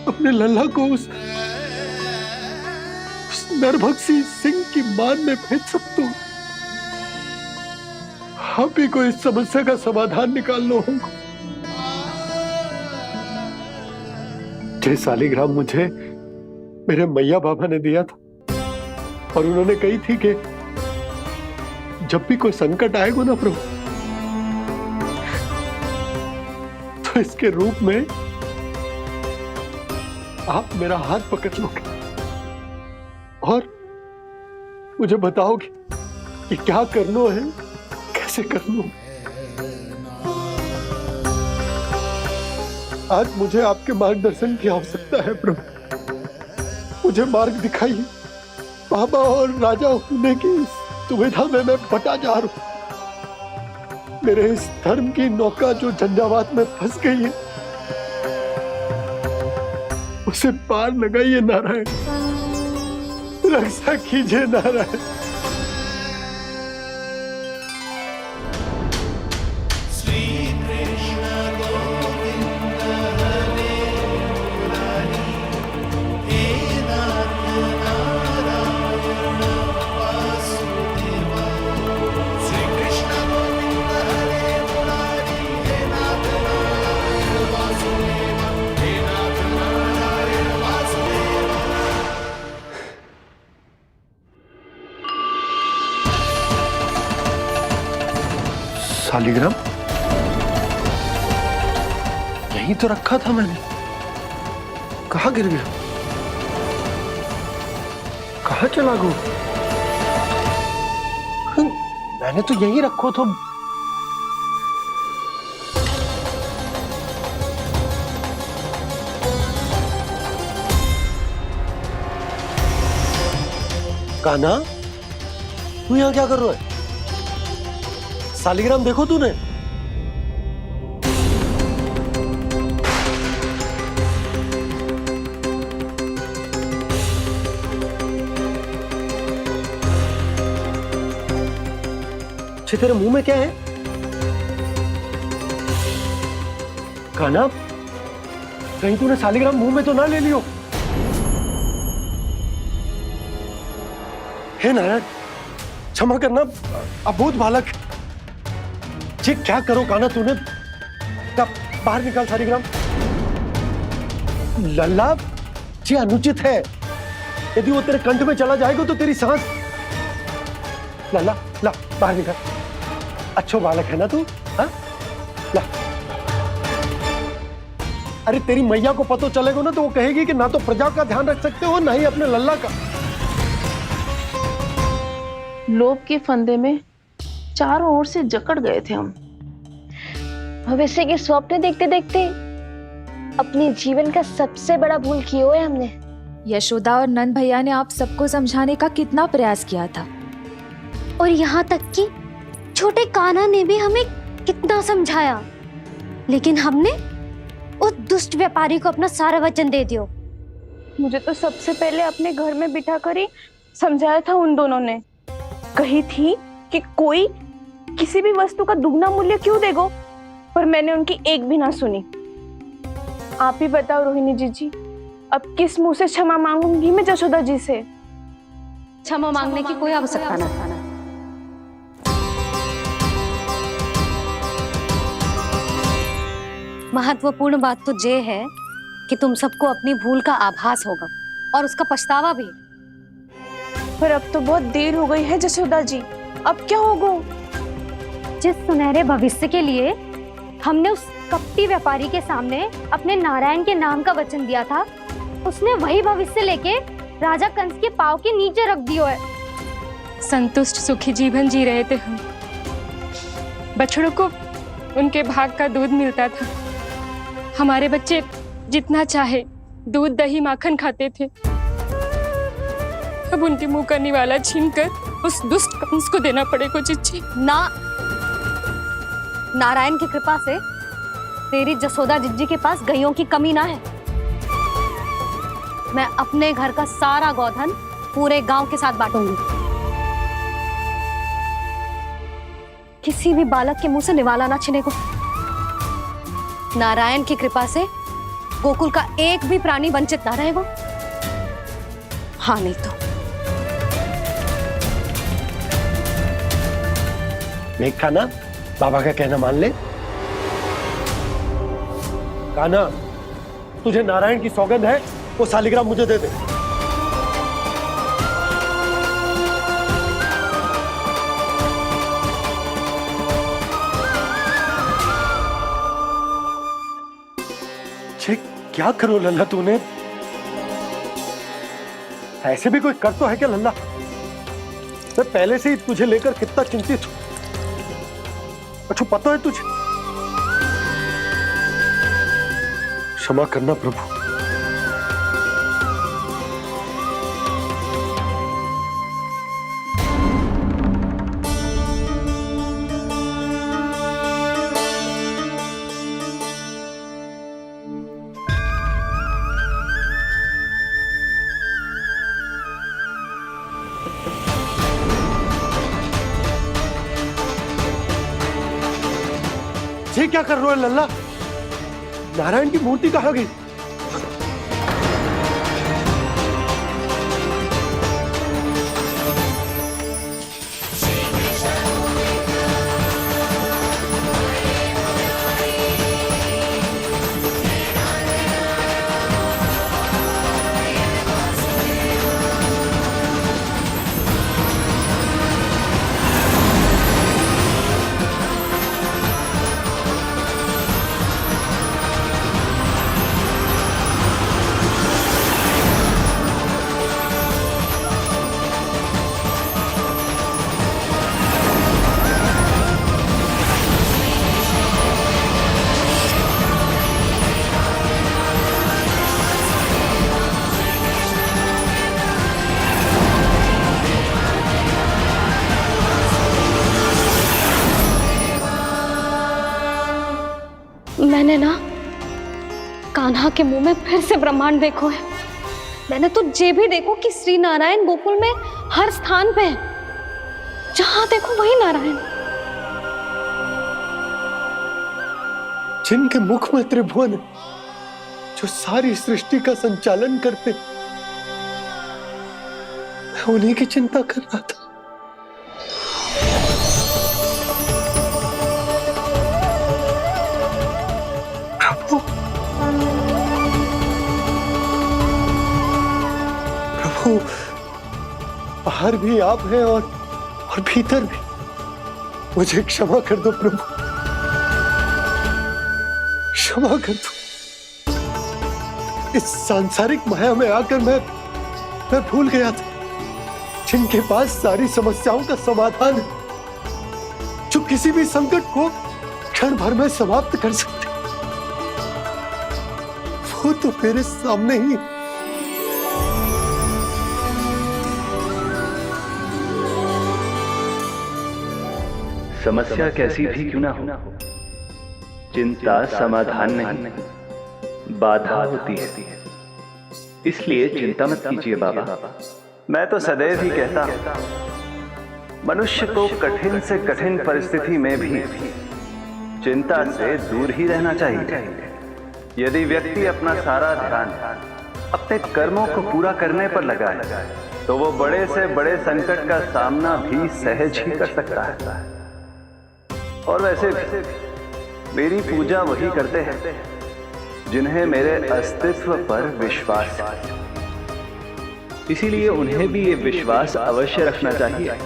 अपने लल्ला को उस नरभक्षी सिंह की मान में भेज सकता हूं। आप ही को इस समस्या का समाधान निकालना होगा। जय सालिग्राम मुझे मेरे मैया बाबा ने दिया था और उन्होंने कही थी कि जब भी कोई संकट आएगा ना प्रभु, तो इसके रूप में आप मेरा हाथ पकड़ लोगे और मुझे बताओगे कि क्या करना है, कैसे करना है। आज मुझे आपके मार्गदर्शन की आवश्यकता है प्रभु, मुझे मार्ग दिखाइए। बाबा और राजा होने की इस दुविधा में मैं बटा जा रहा हूं। मेरे इस धर्म की नौका जो झंझावात में फंस गई है, उसे पार लगाइए नारायण, रक्षा कीजिए नारायण। सालिग्राम यहीं तो रखा था मैंने, कहाँ गिर गया, कहाँ चला गया? मैंने तो यहीं रखो तो। कान्हा, तू यहाँ क्या कर रहा है? सालिग्राम देखो तूने? अच्छे, तेरे मुंह में क्या है? कान्हा, कहीं तूने सालिग्राम मुंह में तो ना ले लियो। हे नारायण, क्षमा करना, अबोध बालक। ये क्या करो काना तूने? बाहर निकाल सालिग्राम। लल्ला, ये अनुचित है। यदि वो तेरे कंठ में चला जाएगा तो तेरी सांस। लल्ला, ला बाहर निकाल। अच्छो बालक है ना तू? हाँ, ला। अरे तेरी मैया को पता चलेगा ना तो वो कहेगी कि ना तो प्रजा का ध्यान रख सकते हो ना ही अपने लल्ला का।
लोभ के फंदे में चारों ओर से जकड़ गए थे हम।
भविष्य के स्वप्न देखते देखते अपने जीवन का सबसे बड़ा भूल किया है हमने।
यशोदा और नंद भैया ने आप सबको समझाने का कितना प्रयास किया था,
और यहाँ तक कि छोटे कान्हा ने भी हमें कितना समझाया, लेकिन हमने उस दुष्ट व्यापारी को अपना सारा वचन दे दियो।
मुझे तो सबसे पहले अपने घर में बिठा कर ही समझाया था उन दोनों ने। कही थी कि कोई किसी भी वस्तु का दुगना मूल्य क्यों देगो, पर मैंने उनकी एक भी ना सुनी। आप ही बताओ रोहिणी जी, अब किस मुंह से क्षमा मांगूंगी मैं जशोदा जी से?
क्षमा मांगने की कोई आवश्यकता ना। महत्वपूर्ण बात तो ये है कि तुम सबको अपनी भूल का आभास होगा और उसका पछतावा भी।
पर अब तो बहुत देर हो गई है जशोदा जी, अब क्या होगा?
जिस सुनहरे भविष्य के लिए हमने उस कपटी व्यापारी के सामने अपने नारायण के नाम का वचन दिया था, उसने वही भविष्य लेके राजा कंस के पांव के नीचे रख दिया है।
संतुष्ट सुखी जीवन जी रहे थे हम। बछड़ों को उनके भाग का दूध मिलता था। हमारे बच्चे जितना चाहे दूध दही माखन खाते थे। अब उनके मुंह का निवाला छीनकर उस दुष्ट कंस को देना पड़ेगा चिच्ची।
ना, नारायण की कृपा से तेरी जसोदा जिज्जी के पास गैयों की कमी ना है। मैं अपने घर का सारा गोधन पूरे गांव के साथ बांटूंगी। किसी भी बालक के मुंह से निवाला ना छिने को। नारायण की कृपा से गोकुल का एक भी प्राणी वंचित ना रहेगा। हाँ नहीं तो
देख कान्हा, बाबा का कहना मान ले। कान्हा, तुझे नारायण की सौगंध है, वो सालिग्राम मुझे दे दे। छे, क्या करो लल्ला तूने? ऐसे भी कोई कर तो है क्या लल्ला? मैं पहले से ही तुझे लेकर कितना चिंतित हूं। अच्छा पता है तुझे? क्षमा करना प्रभु। ये क्या कर रहे हो लल्ला? नारायण की मूर्ति कहाँ गई?
मैंने ना कान्हा के मुंह में फिर से ब्रह्मांड देखो है। मैंने तो ये भी देखो कि श्री नारायण गोकुल में हर स्थान पे है। जहां देखो वही नारायण।
जिनके मुख में त्रिभुवन जो सारी सृष्टि का संचालन करते, मैं उन्हीं की चिंता कर रहा था। प्रभु, प्रभु, बाहर भी आप हैं और भीतर भी। मुझे क्षमा कर दो प्रभु, क्षमा कर दो। इस सांसारिक माया में आकर मैं भूल गया था जिनके पास सारी समस्याओं का समाधान है, जो किसी भी संकट को क्षण भर में समाप्त कर सकते, वो तो मेरे सामने ही।
समस्या कैसी भी क्यों ना हो, चिंता समाधान नहीं, बाधा होती है। इसलिए चिंता मत कीजिए बाबा। मैं तो सदैव ही कहता हूं, मनुष्य को कठिन से कठिन परिस्थिति में भी चिंता से दूर ही रहना चाहिए। यदि व्यक्ति अपना सारा ध्यान अपने कर्मों को पूरा करने पर लगाए, तो वो बड़े से बड़े संकट का सामना भी सहज ही कर सकता है। और वैसे भी मेरी पूजा वही करते हैं जिन्हें मेरे अस्तित्व पर विश्वास है। इसीलिए उन्हें भी ये विश्वास अवश्य रखना चाहिए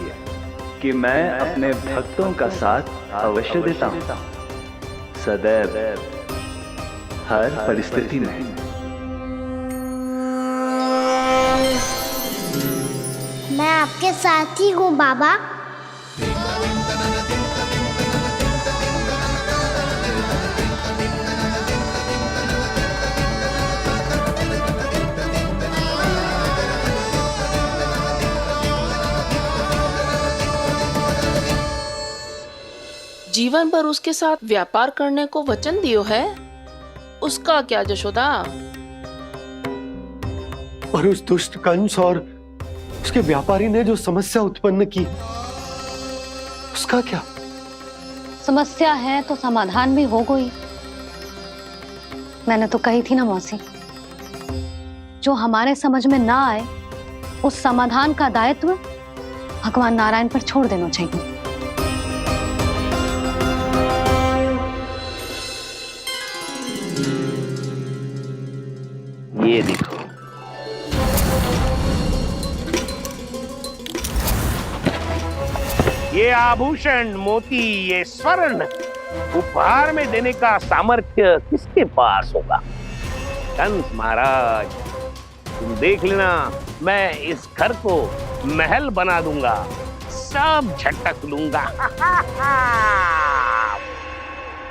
कि मैं अपने भक्तों का साथ अवश्य देता हूं, सदैव, हर परिस्थिति में।
मैं आपके साथ ही हूँ बाबा।
जीवन भर उसके साथ व्यापार करने को वचन दियो है, उसका क्या जशोदा?
और उस दुष्ट कंस और उसके व्यापारी ने जो समस्या उत्पन्न की, उसका क्या?
समस्या है तो समाधान भी हो गई। मैंने तो कही थी ना मौसी, जो हमारे समझ में ना आए उस समाधान का दायित्व भगवान नारायण पर छोड़ देना चाहिए।
ये देखो, ये आभूषण, मोती, ये स्वर्ण उपहार में देने का सामर्थ्य किसके पास होगा? कंस महाराज, तुम देख लेना, मैं इस घर को महल बना दूंगा, सब झटक लूंगा।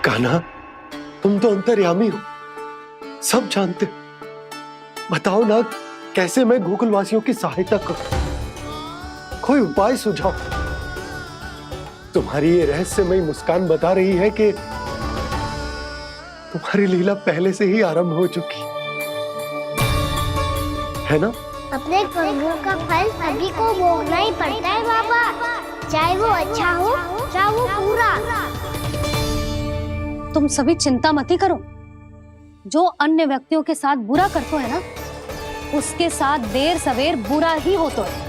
कान्हा, तुम तो अंतर्यामी हो, सब जानते हो। बताओ ना, कैसे मैं गोकुलवासियों की सहायता करूं? कोई उपाय सुझाओ। तुम्हारी ये रहस्यमयी मुस्कान बता रही है कि तुम्हारी लीला पहले से ही आरंभ हो चुकी है ना?
अपने कर्मों का फल सभी को भोगना ही पड़ता है बाबा, चाहे वो अच्छा हो चाहे वो बुरा।
तुम सभी चिंता मत ही करो। जो अन्य व्यक्तियों के साथ बुरा करते है ना, उसके साथ देर सवेर बुरा ही होता है।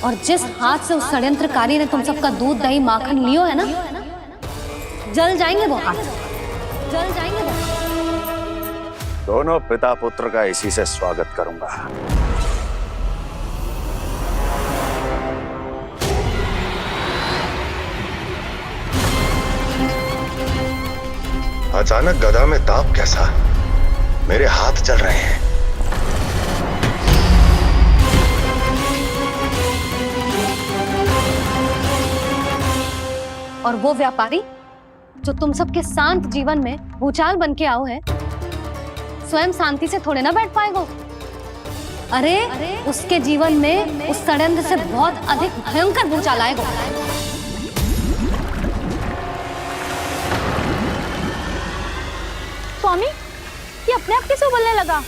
और जिस हाथ से उस षड्यंत्रकारी ने तुम सबका दूध दही माखन लियो है ना, जल जाएंगे वो हाथ, जल जाएंगे वो।
दोनों पिता पुत्र का इसी से स्वागत करूंगा।
अचानक गदा में ताप कैसा? मेरे हाथ जल रहे हैं।
और वो व्यापारी जो तुम सबके शांत जीवन में भूचाल बन के आओ है, स्वयं शांति से थोड़े ना बैठ पाएगा। अरे उसके जीवन में उस षड्यंत्र से बहुत अधिक भयंकर भूचाल आएगा।
स्वामी, ये अपने आप कैसे उबलने लगा?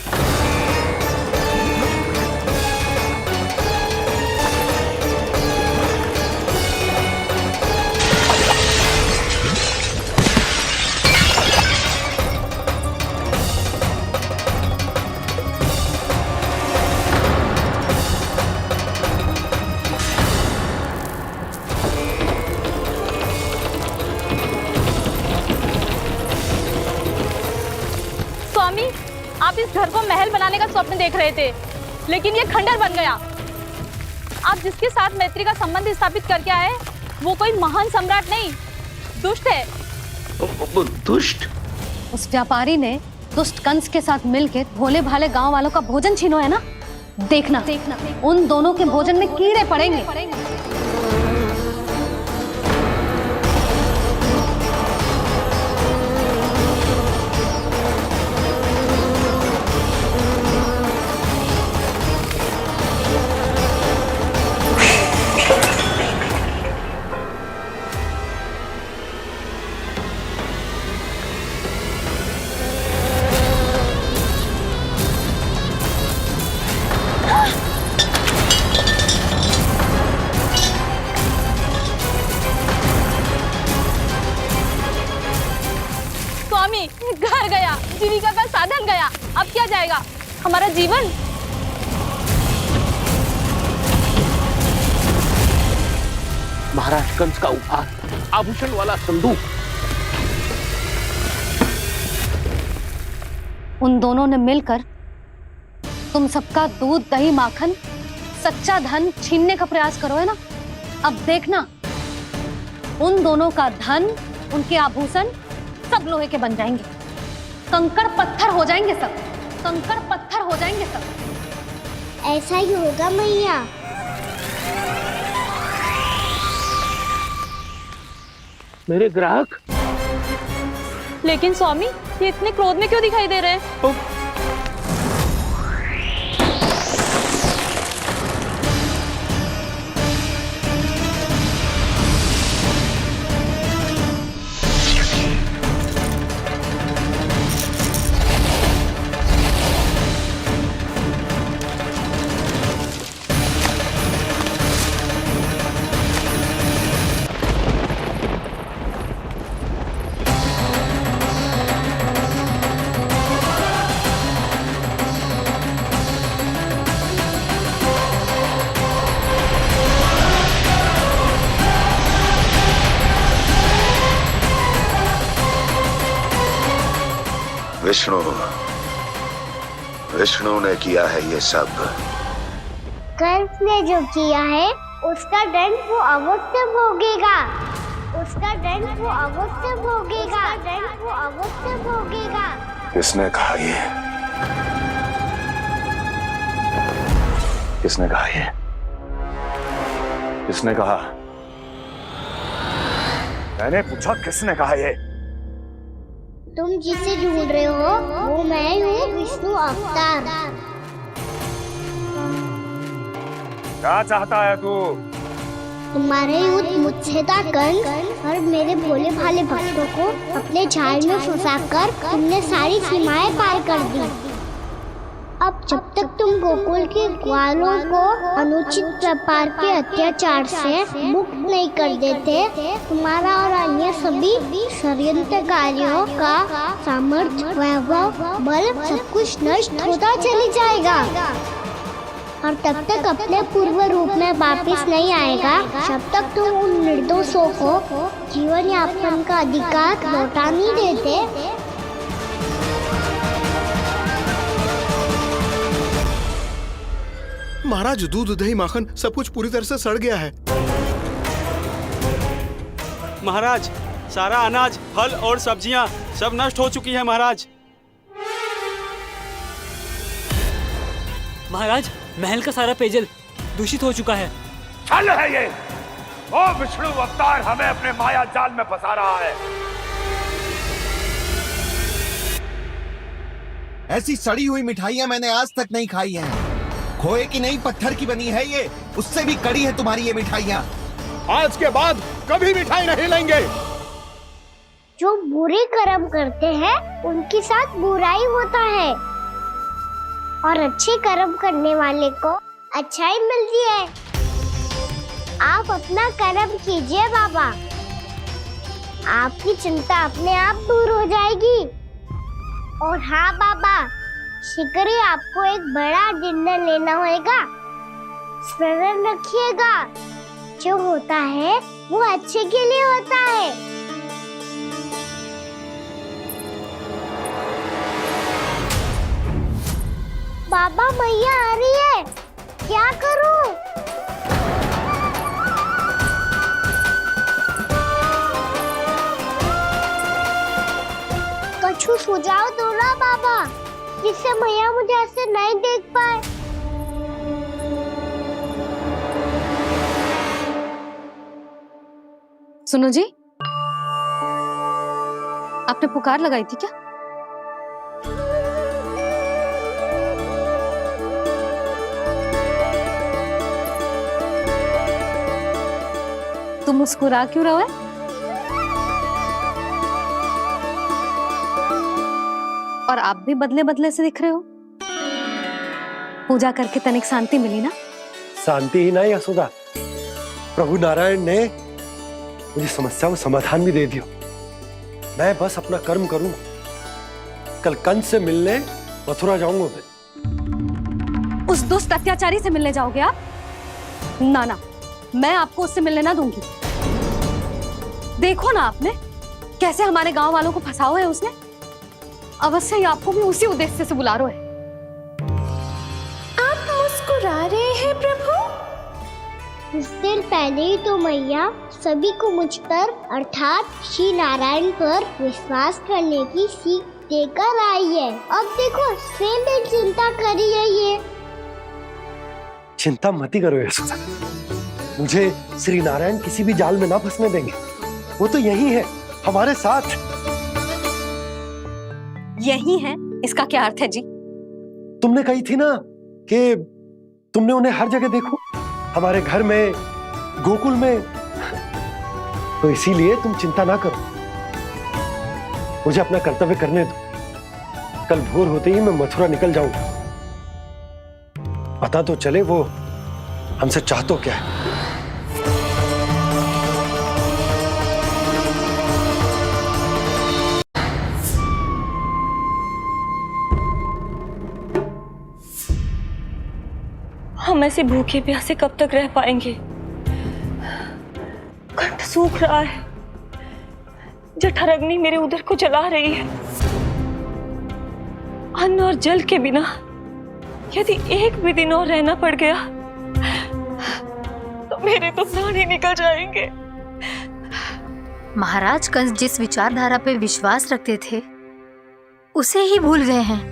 आप इस घर को महल बनाने का स्वप्न देख रहे थे, लेकिन ये खंडर बन गया। आप जिसके साथ मैत्री का संबंध स्थापित करके आए, वो कोई महान सम्राट नहीं, दुष्ट है।
दुष्ट?
उस व्यापारी ने दुष्ट कंस के साथ मिलकर भोले भाले गांव वालों का भोजन छीनो है ना। देखना उन दोनों के भोजन में कीड़े पड़ेंगे।
स्वामी, घर गया, जीविका का साधन गया, अब क्या जाएगा हमारा जीवन?
महाराज कंस का उपहार, आभूषण वाला संदूक।
उन दोनों ने मिलकर तुम सबका दूध दही माखन सच्चा धन छीनने का प्रयास करो है ना। अब देखना उन दोनों का धन, उनके आभूषण सब लोहे के बन जाएंगे, कंकड़ पत्थर हो जाएंगे सब, कंकड़ पत्थर हो जाएंगे सब।
ऐसा ही होगा मैया।
मेरे ग्राहक?
लेकिन स्वामी, ये इतने क्रोध में क्यों दिखाई दे रहे हैं?
विष्णु ने किया है ये सब।
कंस ने जो किया है उसका दंड वो अवश्य भोगेगा, उसका दंड वो अवश्य भोगेगा, दंड वो अवश्य भोगेगा।
किसने कहा ये? किसने कहा ये? किसने कहा? मैंने पूछा किसने कहा ये?
तुम जिसे ढूंढ रहे हो वो मैं हूँ, विष्णु अवतार।
क्या चाहता है तू?
तुम्हारे युद्ध मुझसे था कंस, और मेरे भोले भाले भक्तों को अपने जाल में फंसाकर तुमने सारी सीमाएं पार कर दी। अब जब तक तुम गोकुल के ग्वालों को अनुचित व्यापार के अत्याचार से मुक्त नहीं कर देते, तुम्हारा और अन्य सभी षड्यंत्रकारियों का सामर्थ्य, वैभव, बल सब कुछ नष्ट होता चली जाएगा, और तब तक अपने पूर्व रूप में वापस नहीं आएगा जब तक तुम उन निर्दोषों को जीवन यापन का अधिकार लौटा नहीं देते।
महाराज, दूध दही माखन सब कुछ पूरी तरह से सड़ गया है।
महाराज, सारा अनाज, फल और सब्जियां सब नष्ट हो चुकी है महाराज।
महाराज, महल का सारा पेयजल दूषित हो चुका है।
छल है ये। वो विष्णु अवतार हमें अपने माया जाल में फंसा रहा है।
ऐसी सड़ी हुई मिठाइयां मैंने आज तक नहीं खाई हैं। खोए की नहीं, पत्थर की बनी है ये, उससे भी कड़ी है तुम्हारी ये मिठाइयां।
आज के बाद कभी मिठाई नहीं लेंगे।
जो बुरे कर्म करते हैं उनके साथ बुराई होता है, और अच्छे कर्म करने वाले को अच्छाई मिलती है। आप अपना कर्म कीजिए बाबा, आपकी चिंता अपने आप दूर हो जाएगी। और हाँ बाबा, शीघ्र ही आपको एक बड़ा निर्णय लेना होगा। स्मरण रखिएगा, जो होता है वो अच्छे के लिए होता है। बाबा मैया आ रही है, क्या करूं? कछु सुझाव दो ना बाबा, जिससे मैया मुझे ऐसे नहीं देख पाए।
सुनो जी, आपने पुकार लगाई थी क्या? तुम मुस्कुरा क्यों रहे हो? और आप भी बदले बदले से दिख रहे हो। पूजा करके तनिक शांति मिली ना?
शांति ही नहीं यशोदा, प्रभु नारायण ने मुझे समस्या को समाधान भी दे दिया। मैं बस अपना कर्म करूंगा। कल कंस से मिलने मथुरा जाऊंगा मैं।
उस दुष्ट अत्याचारी से मिलने जाओगे आप? ना ना, मैं आपको उससे मिलने ना दूंगी। देखो ना आपने कैसे हमारे गांव वालों को फंसाओ है उसने। अवश्य ही आपको भी उसी उद्देश्य से बुला रहा है।
आप मुस्कुरा रहे हैं प्रभु? कुछ देर पहले ही तो मैया सभी को मुझ पर अर्थात श्री नारायण पर विश्वास करने की सीख देकर आई है। अब देखो स्वयं भी चिंता करी है ये।
चिंता मत करो यशोदा, मुझे श्री नारायण किसी भी जाल में ना फंसने देंगे। वो तो यही है हमारे साथ।
यही है, इसका क्या अर्थ है जी?
तुमने कही थी ना कि तुमने उन्हें हर जगह देखो, हमारे घर में, गोकुल में, तो इसीलिए तुम चिंता ना करो। मुझे अपना कर्तव्य करने दो। कल भोर होते ही मैं मथुरा निकल जाऊंगा। पता तो चले वो हमसे चाहतो क्या है।
हम ऐसे भूखे प्यासे कब तक रह पाएंगे? कंठ सूख रहा है, जठराग्नि मेरे उदर को जला रही है। अन्न और जल के बिना यदि एक भी दिन और रहना पड़ गया तो मेरे तो प्राण ही निकल जाएंगे।
महाराज कंस जिस विचारधारा पे विश्वास रखते थे उसे ही भूल गए हैं।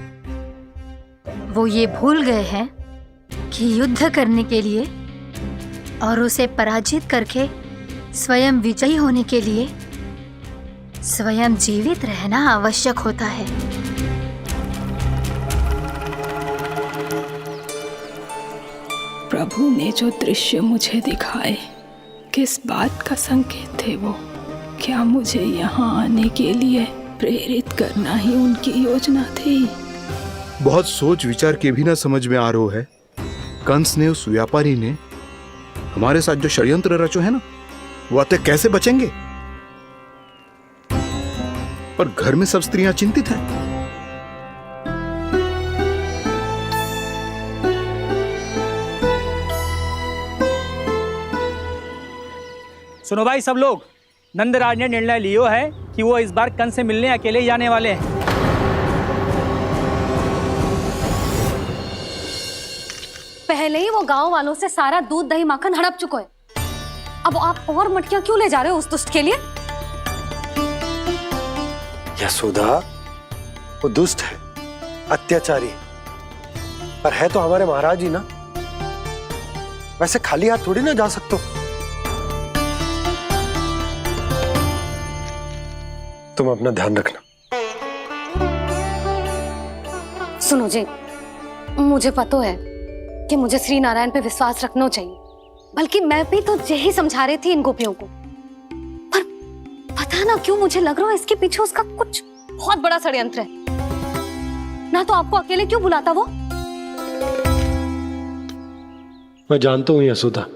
वो ये भूल गए हैं कि युद्ध करने के लिए और उसे पराजित करके स्वयं विजयी होने के लिए स्वयं जीवित रहना आवश्यक होता है।
प्रभु ने जो दृश्य मुझे दिखाए, किस बात का संकेत थे वो? क्या मुझे यहाँ आने के लिए प्रेरित करना ही उनकी योजना थी?
बहुत सोच विचार के भी ना समझ में आ रहा है। कंस ने, उस व्यापारी ने हमारे साथ जो षड्यंत्र रचो है ना, वो आते कैसे बचेंगे? पर घर में सब स्त्रियां चिंतित हैं।
सुनो भाई सब लोग, नंदराज ने निर्णय लियो है कि वो इस बार कंस से मिलने अकेले ही जाने वाले हैं।
पहले ही वो गांव वालों से सारा दूध दही माखन हड़प चुका है। अब आप और मटकियां क्यों ले जा रहे हो उस दुष्ट के लिए?
यशोदा, वो दुष्ट है, अत्याचारी, पर है तो हमारे महाराज ही ना। वैसे खाली हाथ थोड़ी ना जा सकते। तुम अपना ध्यान रखना।
सुनो जी, मुझे पता है कि मुझे श्री नारायण पे विश्वास रखना चाहिए, बल्कि मैं भी तो यही समझा रही थी इन गोपियों को। पर पता ना क्यों मुझे लग रहा है इसके पीछे उसका कुछ बहुत बड़ा षड्यंत्र है। ना तो आपको अकेले क्यों बुलाता वो?
मैं जानता हूँ यशोदा,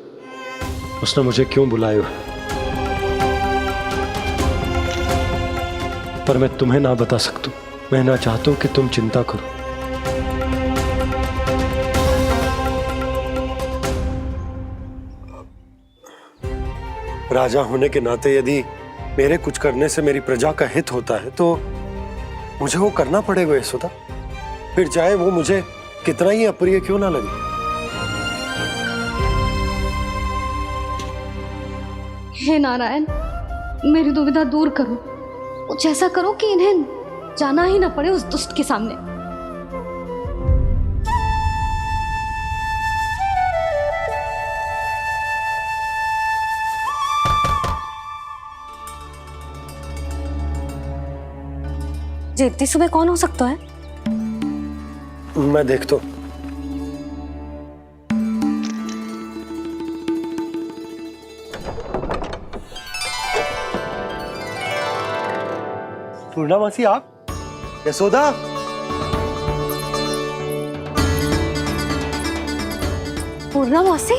उसने मुझे क्यों बुलाया, पर मैं तुम्हें ना बता सकता। मैं ना चाहता हूं कि तुम चिंता करो। राजा होने के नाते यदि मेरे कुछ करने से मेरी प्रजा का हित होता है तो मुझे वो करना पड़ेगा यशोदा। फिर चाहे वो मुझे कितना ही अप्रिय क्यों ना लगे,
हे नारायण, मेरी दुविधा दूर करो। कुछ ऐसा करो कि इन्हें जाना ही ना पड़े उस दुष्ट के सामने। जी इतनी सुबह कौन हो सकता है?
मैं देखता हूं। पूर्णा मासी, आप? यशोदा?
पूर्णा मासी,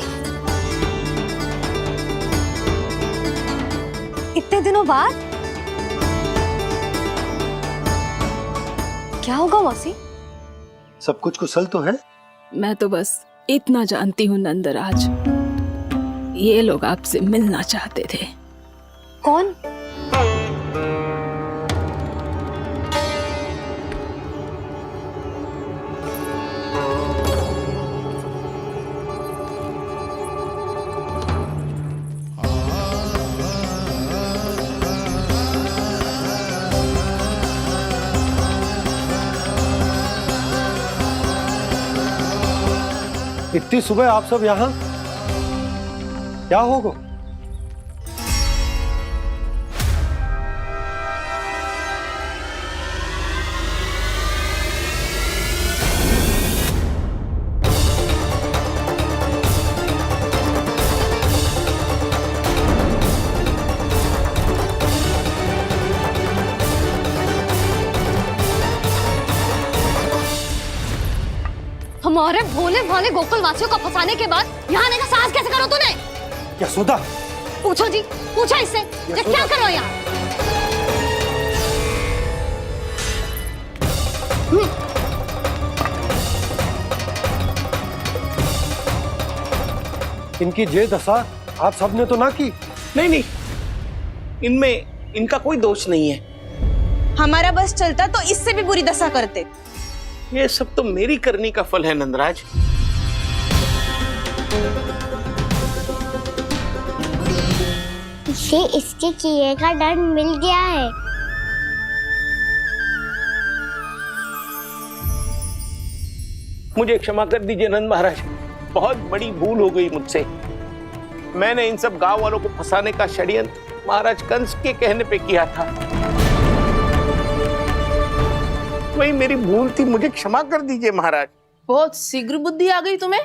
इतने दिनों बाद? क्या होगा मौसी?
सब कुछ कुशल तो है?
मैं तो बस इतना जानती हूँ नंदराज, ये लोग आपसे मिलना चाहते थे।
कौन?
इतनी सुबह आप सब यहाँ? क्या होगा?
हमारे भोले भाले गोकुल वासियों को फंसाने के बाद यहाँ आने का साहस कैसे करो तूने?
यशोदा!
पूछो जी, पूछो इससे, ये क्या करो यहाँ?
इनकी ये दशा आप सबने तो ना की?
नहीं नहीं, इनमें इनका कोई दोष नहीं है।
हमारा बस चलता तो इससे भी बुरी दशा करते।
ये सब तो मेरी करनी का फल है नंदराज।
इसे इसके किए का डर मिल गया है।
मुझे क्षमा कर दीजिए नंद महाराज, बहुत बड़ी भूल हो गई मुझसे। मैंने इन सब गांव वालों को फंसाने का षड्यंत्र महाराज कंस के कहने पे किया था। वही मेरी भूल थी, मुझे क्षमा कर दीजिए महाराज।
बहुत शीघ्र बुद्धि आ गई तुम्हें।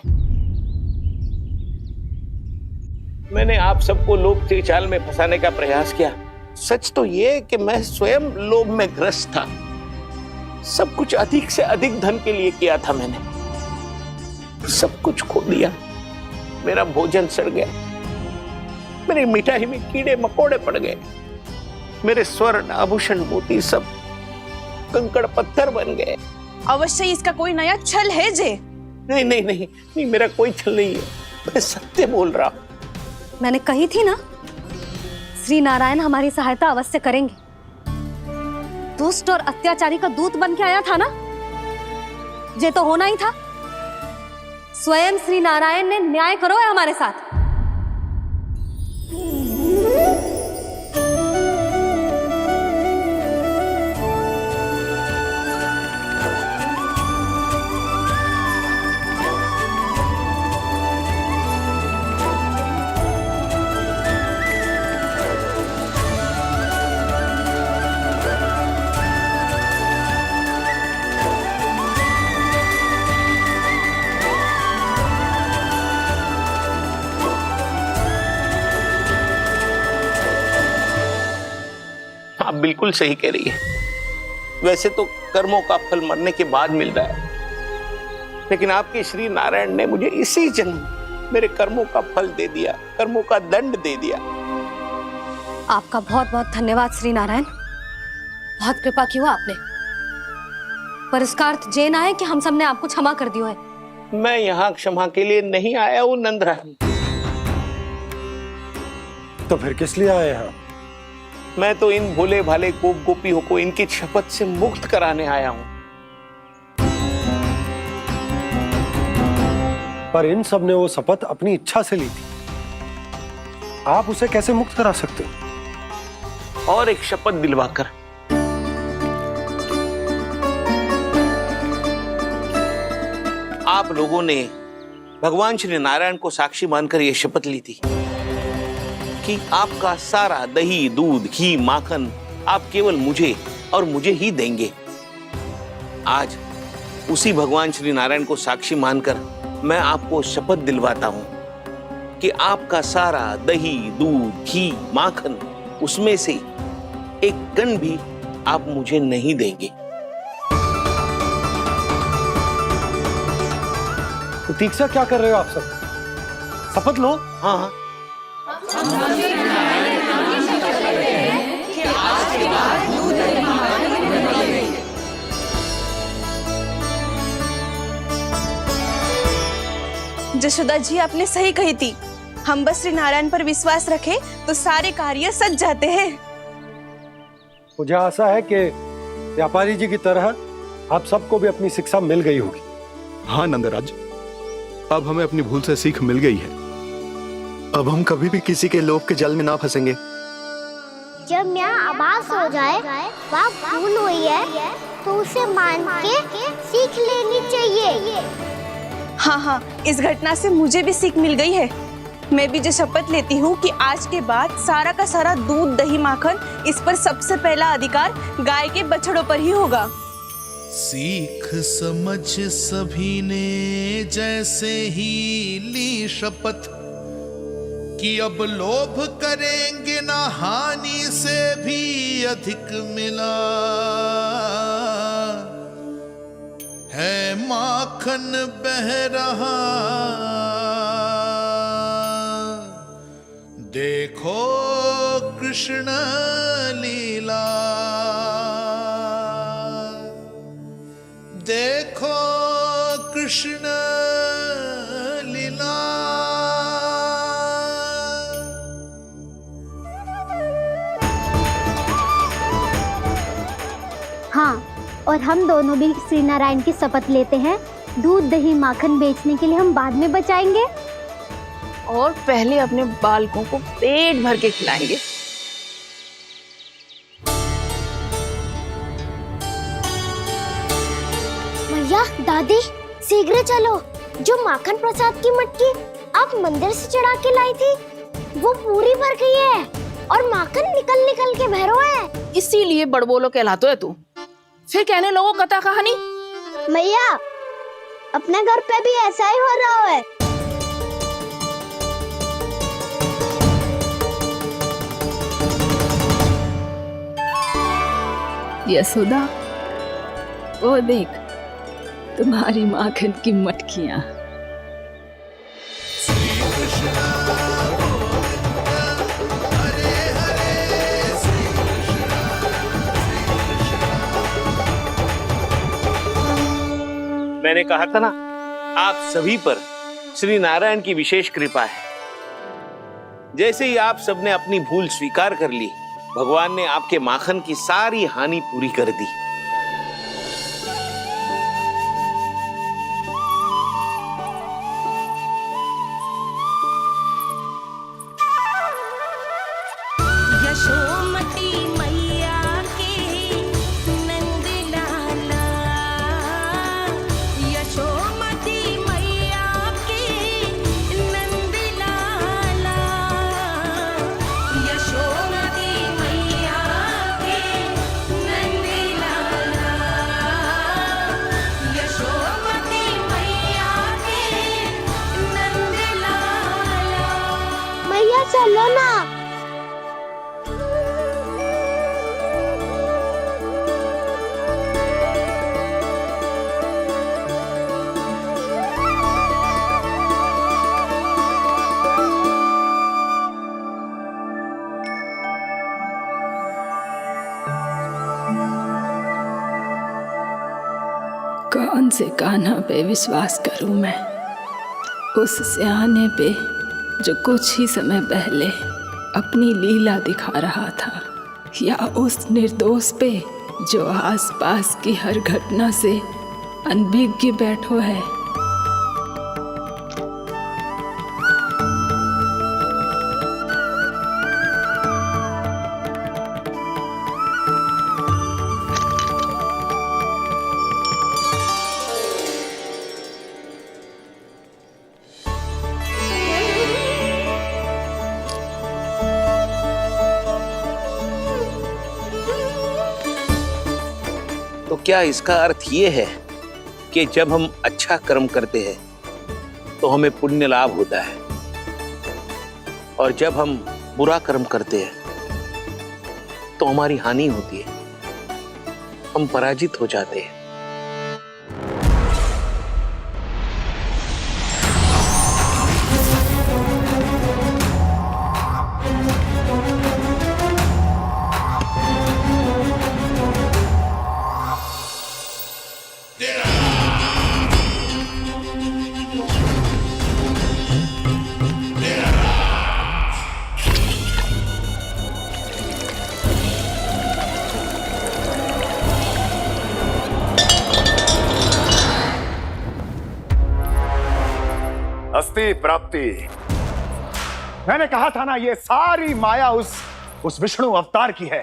मैंने आप सबको लोभ के जाल में फंसाने का प्रयास किया। सच तो ये कि मैं स्वयं लोभ में ग्रस्त था। सब कुछ अधिक से अधिक धन के लिए किया था मैंने। सब कुछ खो दिया। मेरा भोजन सड़ गया, मेरी मिठाई में कीड़े मकोड़े पड़ गए, मेरे स्वर्ण आभूषण मोती सब कंकड़ पत्थर बन गए।
अवश्य इसका कोई नया छल है जे।
नहीं नहीं नहीं नहीं, मेरा कोई छल नहीं है, मैं सत्य बोल रहा हूं।
मैंने कही थी ना, श्री नारायण हमारी सहायता अवश्य करेंगे। दुष्ट और अत्याचारी का दूत बन के आया था ना, ये तो होना ही था। स्वयं श्री नारायण ने न्याय करो है हमारे साथ।
आप बिल्कुल सही कह रही है। वैसे तो कर्मों का फल मरने के बाद मिल रहा है, लेकिन आपके श्री नारायण ने मुझे इसी जन्म मेरे कर्मों का फल दे दिया, कर्मों का दंड दे दिया।
आपका बहुत बहुत धन्यवाद श्री नारायण, बहुत कृपा की हो आपने। पर इसका अर्थ ये ना है कि हम सबने आपको क्षमा कर दिया है।
मैं यहाँ क्षमा के लिए नहीं आया हूँ नंदरानी।
तो फिर किस लिए आए हैं?
मैं तो इन भोले भाले गोप गोपियों को इनकी शपथ से मुक्त कराने आया हूं।
पर इन सब ने वो शपथ अपनी इच्छा से ली थी। आप उसे कैसे मुक्त करा सकते हो?
और एक शपथ दिलवाकर। आप लोगों ने भगवान श्री नारायण को साक्षी मानकर यह शपथ ली थी कि आपका सारा दही, दूध, घी, माखन आप केवल मुझे और मुझे ही देंगे। आज उसी भगवान श्री नारायण को साक्षी मानकर मैं आपको शपथ दिलवाता हूं कि आपका सारा दही, दूध, घी, माखन, उसमें से एक कण भी आप मुझे नहीं देंगे।
प्रतीक्षा क्या कर रहे हो आप सब? शपथ लो।
हाँ हाँ।
जशोदा जी, आपने सही कही थी। हम बस श्री नारायण पर विश्वास रखें तो सारे कार्य सज जाते हैं।
मुझे आशा है कि व्यापारी जी की तरह आप सबको भी अपनी शिक्षा मिल गई होगी।
हाँ नंदराज, अब हमें अपनी भूल से सीख मिल गई है। अब हम कभी भी किसी के लोभ के जल में ना फंसेंगे।
जब मैं आभास हो जाए वह भूल हुई है तो उसे मान के सीख लेनी चाहिए।
हाँ हाँ, इस घटना से मुझे भी सीख मिल गई है। मैं भी जो शपथ लेती हूँ कि आज के बाद सारा का सारा दूध, दही, माखन, इस पर सबसे पहला अधिकार गाय के बछड़ों पर ही होगा।
सीख समझ सभी ने जैसे ही ली शपथ कि अब लोभ करेंगे ना हानि से भी अधिक मिला है, माखन बह रहा देखो कृष्ण लीला, देखो कृष्ण लीला।
हाँ, और हम दोनों भी श्री नारायण की शपथ लेते हैं, दूध, दही, माखन बेचने के लिए हम बाद में बचाएंगे
और पहले अपने बालकों को पेट भर के खिलाएंगे।
भैया, दादी, शीघ्र चलो। जो माखन प्रसाद की मटकी आप मंदिर से चढ़ा के लाई थी वो पूरी भर गई है और माखन निकल निकल के बह रहा है।
इसीलिए बड़बोलो कहलाते है तू। फिर कहने लोगों कथा कहानी।
भैया, अपने घर पे भी ऐसा ही हो रहा है।
यशोदा, वो देख तुम्हारी माखन की मटकियां।
मैंने कहा था ना, आप सभी पर श्री नारायण की विशेष कृपा है। जैसे ही आप सबने अपनी भूल स्वीकार कर ली, भगवान ने आपके माखन की सारी हानि पूरी कर दी।
यशोमती मैया के नंद लाला, यशोमती मैया के नंद लाला, यशोमती मैया के नंद लाला, यशोमती मैया के नंद लाला।
मैया चलो ना।
कौन से कान्हा पे विश्वास करूं मैं? उस सियाने पे जो कुछ ही समय पहले अपनी लीला दिखा रहा था, या उस निर्दोष पे जो आसपास की हर घटना से अनभिज्ञ बैठो है।
क्या इसका अर्थ ये है कि जब हम अच्छा कर्म करते हैं तो हमें पुण्य लाभ होता है, और जब हम बुरा कर्म करते हैं तो हमारी हानि होती है, हम पराजित हो जाते हैं?
अस्ति प्राप्ति। मैंने कहा था ना, ये सारी माया उस विष्णु अवतार की है।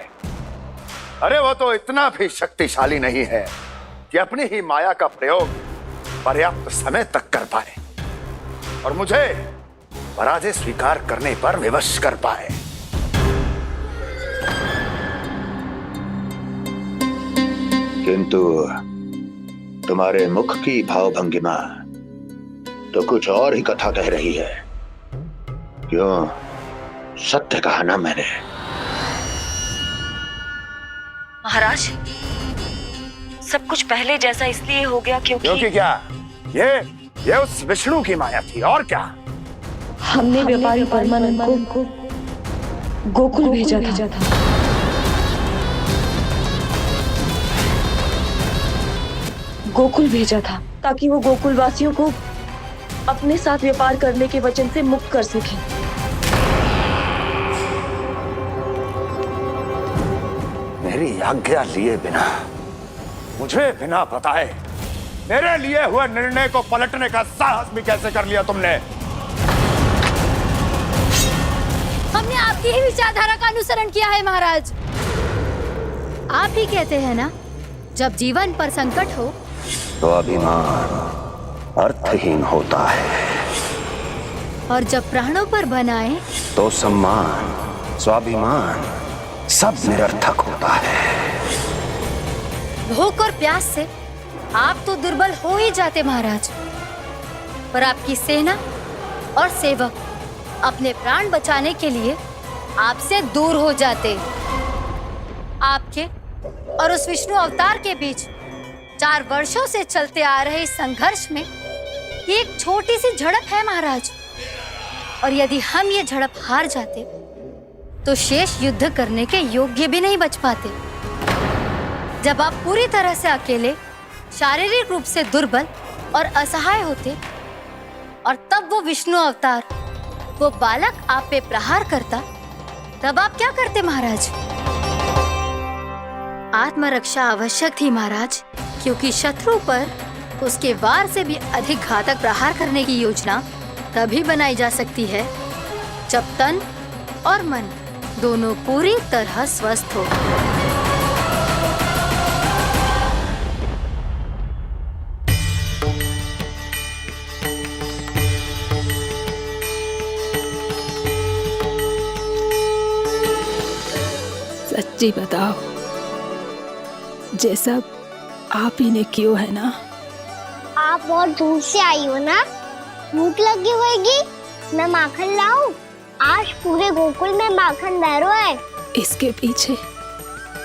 अरे वो तो इतना भी शक्तिशाली नहीं है कि अपनी ही माया का प्रयोग पर्याप्त समय तक कर पाए और मुझे पराजय स्वीकार करने पर विवश कर पाए। किंतु तुम्हारे मुख की भावभंगिमा तो कुछ और ही कथा कह रही है। क्यों? सत्य कहा ना मैंने।
महाराज, सब कुछ पहले जैसा इसलिए हो गया क्योंकि
क्या? ये उस विष्णु की माया थी, और क्या?
हमने व्यापारी परमानंद को गोकुल भेजा था। गोकुल भेजा था ताकि वो गोकुल वासियों को अपने साथ व्यापार करने के वचन से मुक्त कर सके।
मेरी आज्ञा लिए बिना, मुझे बिना बताए मेरे लिए हुए निर्णय को पलटने का साहस भी कैसे कर लिया तुमने?
हमने आपकी ही विचारधारा का अनुसरण किया है महाराज। आप ही कहते हैं ना, जब जीवन पर संकट हो
तो अभिमान अर्थहीन होता है,
और जब प्राणों पर बनाए
तो सम्मान स्वाभिमान सब निरर्थक होता है।
भूख और प्यास से आप तो दुर्बल हो ही जाते महाराज, पर आपकी सेना और सेवक अपने प्राण बचाने के लिए आपसे दूर हो जाते। आपके और उस विष्णु अवतार के बीच 4 वर्षों से चलते आ रहे इस संघर्ष में ये एक छोटी सी झड़प है महाराज, और यदि हम ये झड़प हार जाते तो शेष युद्ध करने के योग्य भी नहीं बच पाते। जब आप पूरी तरह से अकेले, शारीरिक रूप से दुर्बल और असहाय होते, और तब वो विष्णु अवतार, वो बालक आप पे प्रहार करता, तब आप क्या करते महाराज? आत्मरक्षा आवश्यक थी महाराज, क्योंकि शत्रु पर उसके वार से भी अधिक घातक प्रहार करने की योजना तभी बनाई जा सकती है जब तन और मन दोनों पूरी तरह स्वस्थ हो।
सच्ची बताओ, जैसा आप ही ने किया है ना?
आप बहुत दूर से आई हो ना, भूख लगी होगी। मैं माखन लाऊं? आज पूरे गोकुल में माखन बह रहा है।
इसके पीछे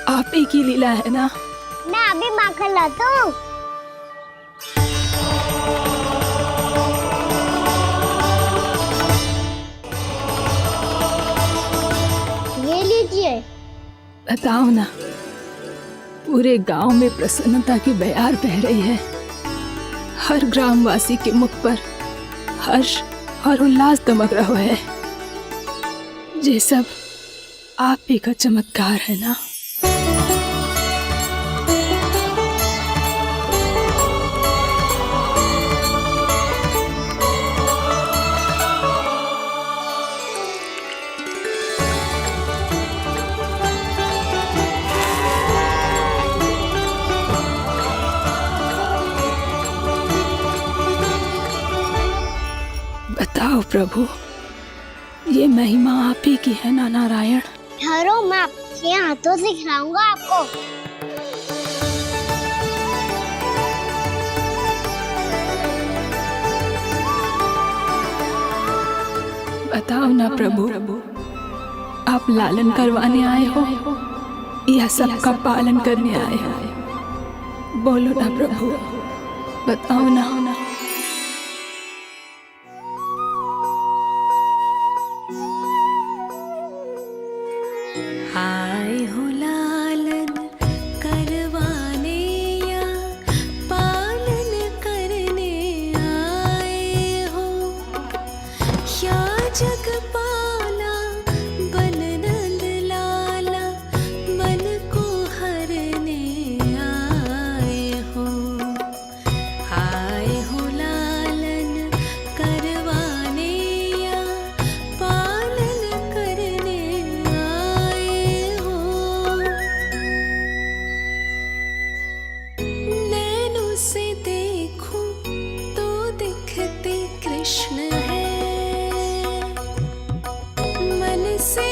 आप ही की लीला है ना?
मैं अभी माखन लाता हूँ। ये लीजिए।
बताओ ना, पूरे गांव में प्रसन्नता की बयार बह रही है। हर ग्रामवासी के मुख पर हर्ष और उल्लास दमक रहा है। ये सब आप ही का चमत्कार है ना? बताओ प्रभु, ये महिमा आप ही की है ना नारायण?
ठहरो, मैं आपके हाथों से खिलाऊंगा आपको।
बताओ ना प्रभु, आप लालन करवाने आए हो या सबका पालन करने आए हो? बोलो ना प्रभु, बताओ ना।
आए हो लालन करवाने या पालन करने आए हो, या जगपाला बन नंद लाला मन को हरने आए हो। आए हो लालन करवाने या पालन करने आए हो। नैनों से देखूं तो दिखते कृष्ण है, मन से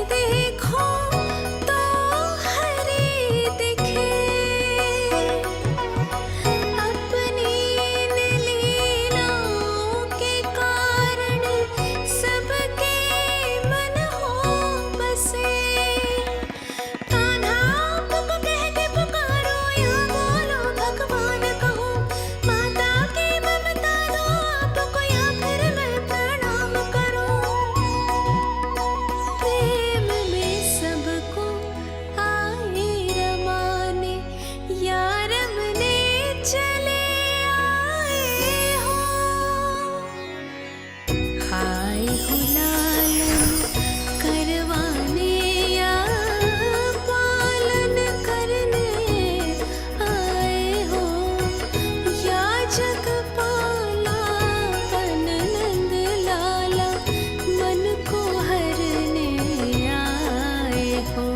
देखो तो हरि दिखे। अपनी इन लीलाओं के कारण सबके मन हो बसे। कान्हा आपको कह के पुकारो या बोलो भगवान कहो, माता की ममता दो आपको या फिर मैं प्रणाम करूं। प्रेम में सबको आए रमाने, या रमने चले आए हो। आए हो लालन करवाने या पालन करने आए हो, या जगपाला बन नंद लाला मन को हरने आए हो।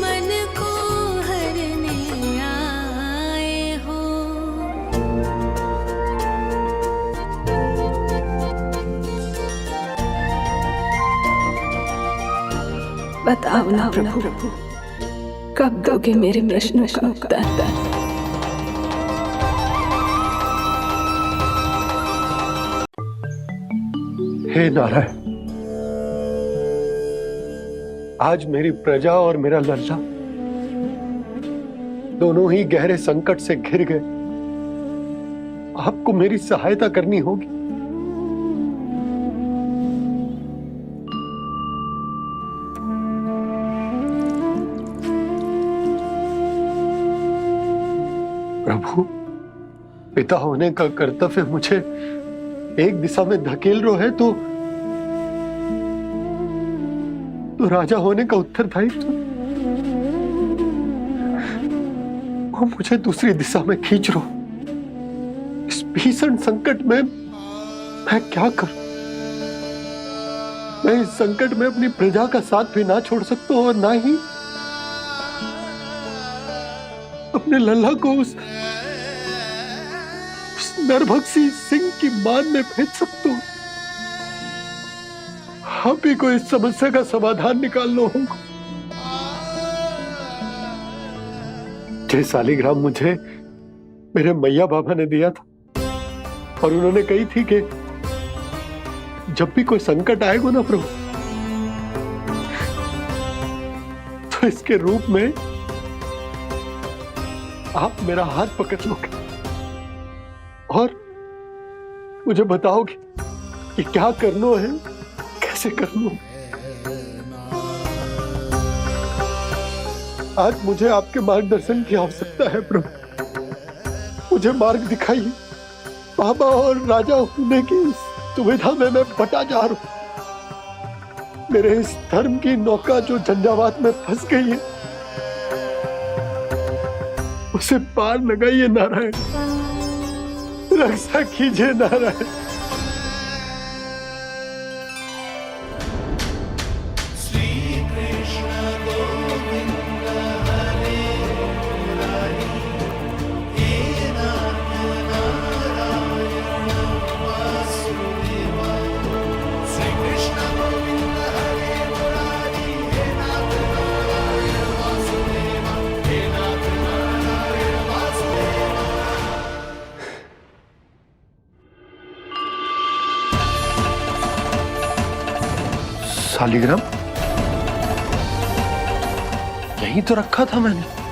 मन को हरने आए हो।
बताओ ना प्रभु, कब दोगे मेरे प्रश्नों का उत्तर?
हे नारायण, आज मेरी प्रजा और मेरा लल्ला दोनों ही गहरे संकट से घिर गए। आपको मेरी सहायता करनी होगी। प्रभु, पिता होने का कर्तव्य मुझे एक दिशा में धकेल रहा है तो राजा होने का उत्तरदायित्व वो मुझे दूसरी दिशा में खींच रहा। इस भीषण संकट में मैं क्या करूं? मैं इस संकट में अपनी प्रजा का साथ भी ना छोड़ सकता हूं और ना ही अपने लल्ला को उस नरभक्षी सिंह की मान में भेज सकता हूं। आप ही को इस समस्या का समाधान निकालना होगा। जय शालिग्राम मुझे मेरे मैया बाबा ने दिया था और उन्होंने कही थी कि जब भी कोई संकट आएगा ना प्रभु, तो इसके रूप में आप मेरा हाथ पकड़ लोगे और मुझे बताओगे कि क्या करना है, कैसे करना है। आज मुझे आपके मार्गदर्शन की आवश्यकता है प्रभु। मुझे मार्ग दिखाइए। बाबा और राजा होने की इस दुविधा में मैं बटा जा रहा हूं। मेरे इस धर्म की नौका जो झंझावात में फंस गई है, उसे पार लगाइए नारायण, रक्षा कीजिए नारायण।
शालिग्राम यहीं तो रखा था मैंने।